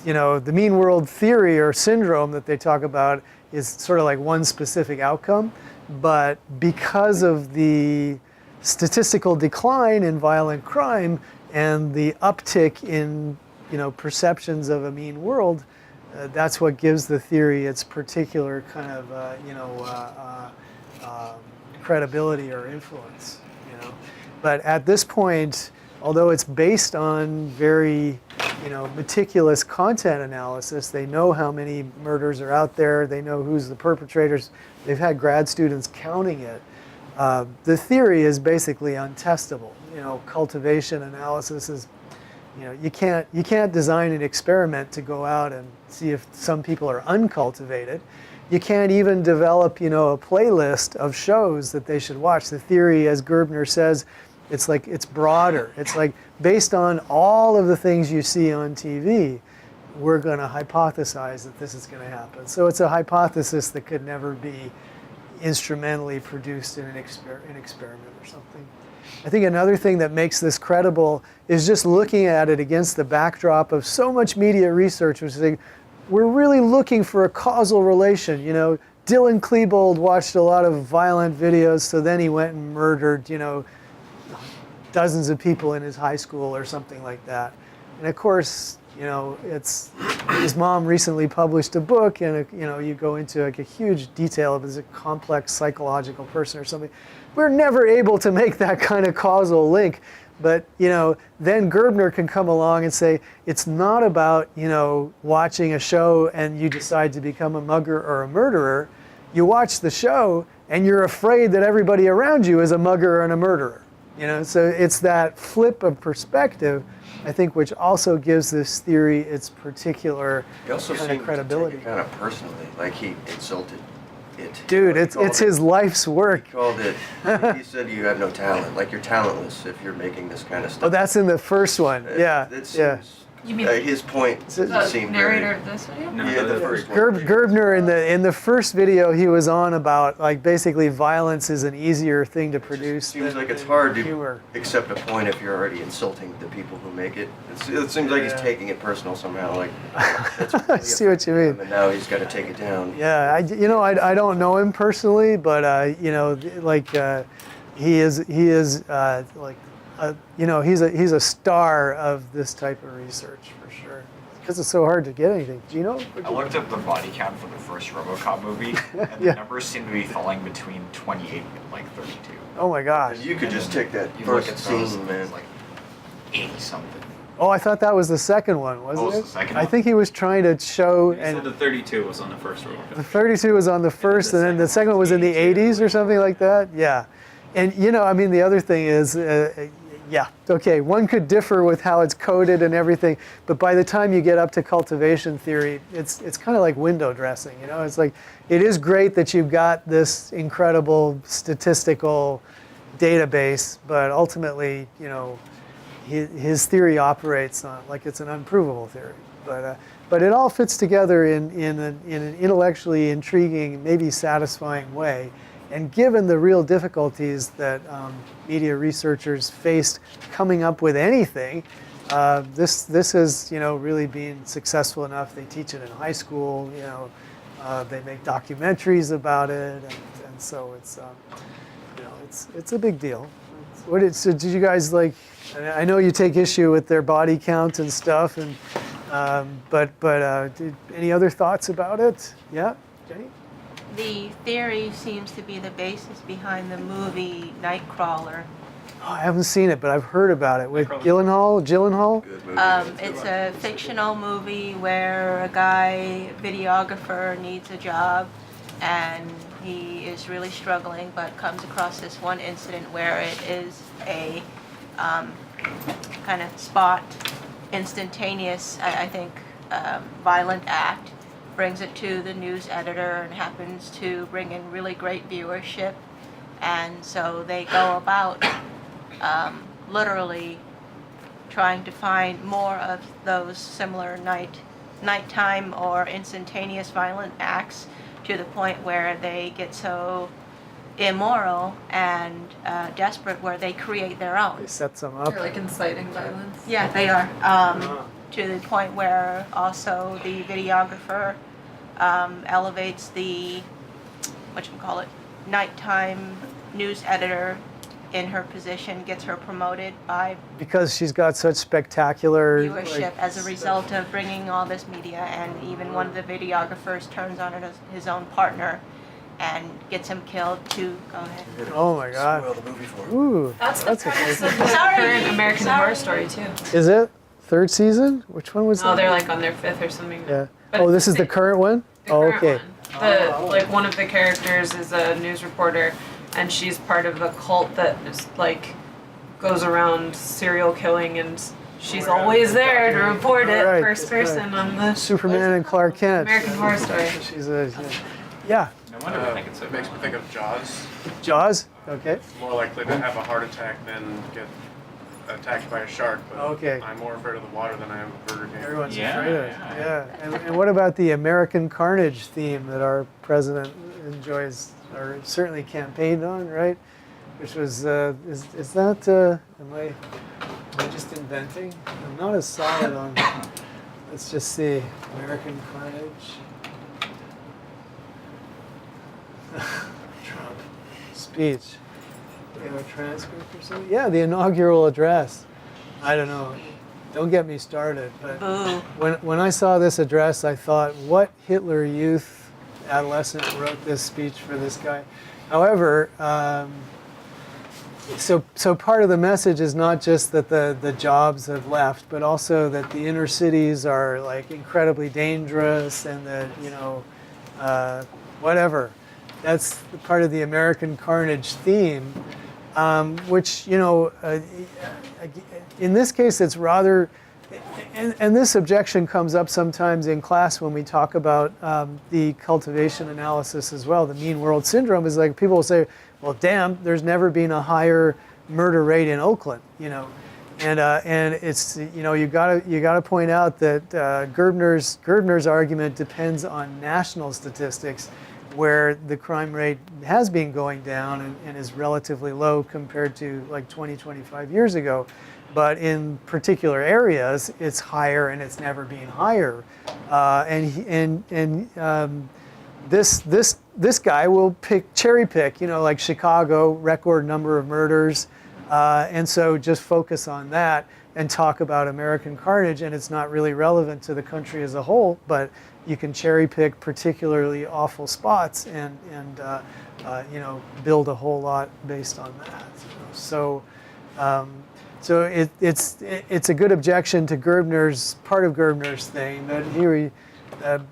mean world theory or syndrome that they talk about is sort of like one specific outcome, but because of the statistical decline in violent crime and the uptick in, you know, perceptions of a mean world, that's what gives the theory its particular kind of, credibility or influence, you know. But at this point, although it's based on very, you know, meticulous content analysis, they know how many murders are out there, they know who's the perpetrators, they've had grad students counting it. The theory is basically untestable. You know, cultivation analysis is, you know, you can't design an experiment to go out and see if some people are uncultivated. You can't even develop, you know, a playlist of shows that they should watch. The theory, as Gerbner says, It's like, it's broader. It's like, based on all of the things you see on TV, we're going to hypothesize that this is going to happen. So it's a hypothesis that could never be instrumentally produced in an experiment or something. I think another thing that makes this credible is just looking at it against the backdrop of so much media research, which is like, we're really looking for a causal relation. You know, Dylan Klebold watched a lot of violent videos, so then he went and murdered, you know, dozens of people in his high school or something like that. And of course, you know, it's, his mom recently published a book, and you know, you go into like a huge detail of, is a complex psychological person or something. We're never able to make that kind of causal link. But, you know, then Gerbner can come along and say, it's not about, you know, watching a show and you decide to become a mugger or a murderer. You watch the show and you're afraid that everybody around you is a mugger and a murderer. You know, so it's that flip of perspective, I think, which also gives this theory its particular kind of credibility. He kind of personally, like he insulted it. Dude, it's his life's work. He called it, he said you have no talent, like you're talentless if you're making this kind of stuff. Oh, that's in the first one, yeah. Yeah. You mean his point seemed narrator of this video? No, yeah, the first one. Gerbner in the first video he was on about, like, basically violence is an easier thing to produce. Seems like it's hard to accept a point if you're already insulting the people who make it. It seems like he's taking it personal somehow. Like, I see what you mean. And now he's got to take it down. Yeah, I don't know him personally, but you know, like he is like. You know, he's a star of this type of research for sure, because it's so hard to get anything. Do you know? I looked up the body count for the first RoboCop movie, and the numbers seem to be falling between 28 and like 32. Oh my gosh! You could just take that You first look at scene, those, man. it's like 80 something. Oh, I thought that was the second one, wasn't it's it? the second I one? think he was trying to show. You said the 32 was on the first RoboCop. The 32 was on the first, and then the second one was in the 80s or something like that. Yeah, and you know, I mean, the other thing is. Yeah, okay, one could differ with how it's coded and everything, but by the time you get up to cultivation theory, it's kind of like window dressing, you know? It's like, it is great that you've got this incredible statistical database, but ultimately, you know, his theory operates on, like it's an unprovable theory. But it all fits together in an intellectually intriguing, maybe satisfying way. And given the real difficulties that media researchers faced coming up with anything, this has, you know, really been successful enough. They teach it in high school, you know, they make documentaries about it, and so it's, you know, it's a big deal. So did you guys, like? I know you take issue with their body count and stuff, and but any other thoughts about it? Yeah, Jenny. The theory seems to be the basis behind the movie Nightcrawler. Oh, I haven't seen it, but I've heard about it with Gyllenhaal. It's a fictional movie where a guy, videographer, needs a job, and he is really struggling, but comes across this one incident where it is a kind of spot, instantaneous, I think, violent act. Brings it to the news editor and happens to bring in really great viewership, and so they go about literally trying to find more of those similar nighttime or instantaneous violent acts, to the point where they get so immoral and desperate where they create their own. They set some up. They're like inciting violence. Yeah, they are. To the point where also the videographer elevates the, whatchamacallit, nighttime news editor in her position, gets her promoted by because she's got such spectacular viewership as a result of bringing all this media, and even one of the videographers turns on his own partner and gets him killed to go ahead. Oh my God! Spoil the movie for him. Ooh, That's the premise of the Sorry. current American Horror Story too. Is it third season? Which one was that? No, they're like on their 5th or something. Yeah. But Oh, this is the current one. Oh, okay. Like one of the characters is a news reporter, and she's part of a cult that is like goes around serial killing, and she's always there to report it Right, first person on the Superman and Clark Kent. American Horror Story. She's a yeah. No wonder I think it's so It makes me think of Jaws. Jaws. Okay. More likely to have a heart attack than get attacked by a shark. But Okay. I'm more afraid of the water than I am of Burger King. Everyone's afraid of it. Yeah. And what about the American Carnage theme that our president enjoys, or certainly campaigned on, right? Which was, is that, am I just inventing? I'm not as solid on, let's just see, American Carnage. Trump speech. Do we have a transcript or something? Yeah, the inaugural address. I don't know. Don't get me started. But when I saw this address, I thought, what Hitler Youth adolescent wrote this speech for this guy? However, so part of the message is not just that the jobs have left, but also that the inner cities are like incredibly dangerous, and that whatever. That's part of the American Carnage theme, which in this case it's rather, and this objection comes up sometimes in class when we talk about the cultivation analysis as well. The mean world syndrome is like people will say, well, damn, there's never been a higher murder rate in Oakland, and it's you gotta point out that Gerbner's argument depends on national statistics, where the crime rate has been going down and is relatively low compared to like 20-25 years ago. But in particular areas, it's higher, and it's never been higher. This guy will cherry pick, like Chicago, record number of murders, and so just focus on that and talk about American Carnage, and it's not really relevant to the country as a whole, but you can cherry pick particularly awful spots and build a whole lot based on that. So it's a good objection to part of Gerbner's thing that here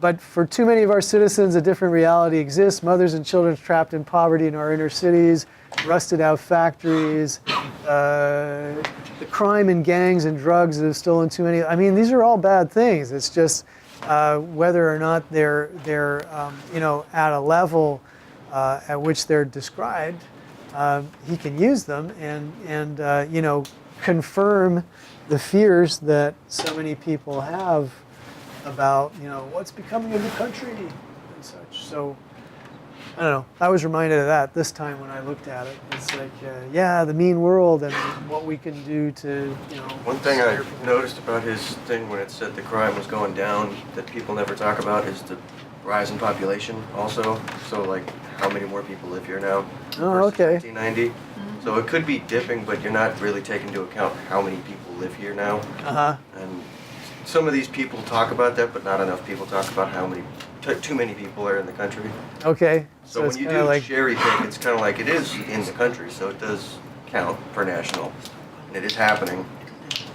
but for too many of our citizens, a different reality exists. Mothers and children trapped in poverty in our inner cities, rusted out factories, the crime and gangs and drugs that have stolen too many. I mean, these are all bad things. It's just whether or not they're at a level at which they're described. He can use them and confirm the fears that so many people have about what's becoming of the country and such. So I don't know. I was reminded of that this time when I looked at it. It's like, the mean world and what we can do to One thing I noticed about his thing when it said the crime was going down that people never talk about is the rise in population also. So like how many more people live here now versus 1990. So it could be dipping, but you're not really taking into account how many people live here now. And some of these people talk about that, but not enough people talk about how many, too many people are in the country. Okay. So when you do cherry pick, it's kind of like it is in the country, so it does count for national. And it is happening.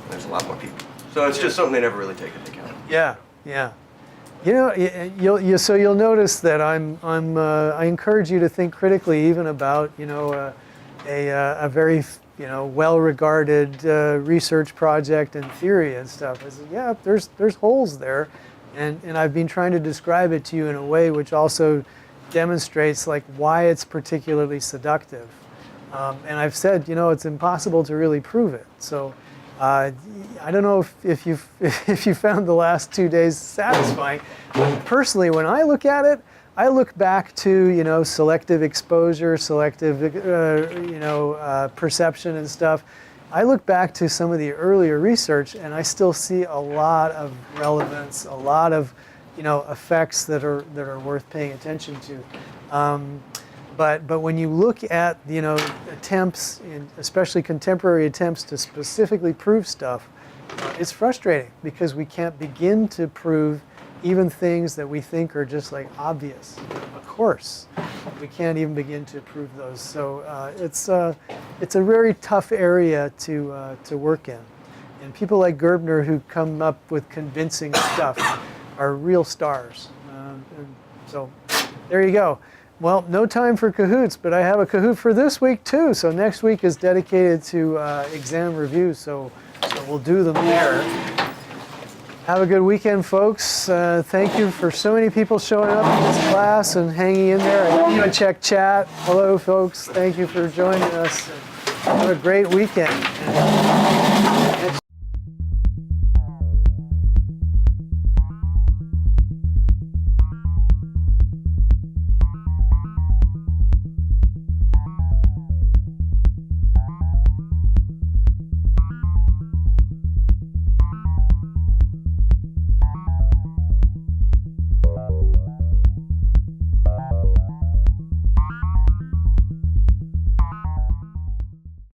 There's a lot more people. So it's just something they never really take into account. Yeah. You'll notice that I encourage you to think critically even about a very well-regarded research project and theory and stuff. I said, there's holes there, and I've been trying to describe it to you in a way which also demonstrates like why it's particularly seductive. And I've said, it's impossible to really prove it. So I don't know if you found the last 2 days satisfying. Personally, when I look at it, I look back to selective exposure, selective perception and stuff. I look back to some of the earlier research, and I still see a lot of relevance, a lot of effects that are worth paying attention to. But when you look at attempts, especially contemporary attempts to specifically prove stuff, it's frustrating because we can't begin to prove even things that we think are just like obvious. Of course, we can't even begin to prove those. So it's a very tough area to work in. And people like Gerbner who come up with convincing stuff are real stars. So there you go. Well, no time for Kahoots, but I have a Kahoot for this week too. So next week is dedicated to exam reviews, so we'll do them there. Have a good weekend, folks. Thank you for so many people showing up in this class and hanging in there. I didn't even check chat. Hello, folks. Thank you for joining us. Have a great weekend.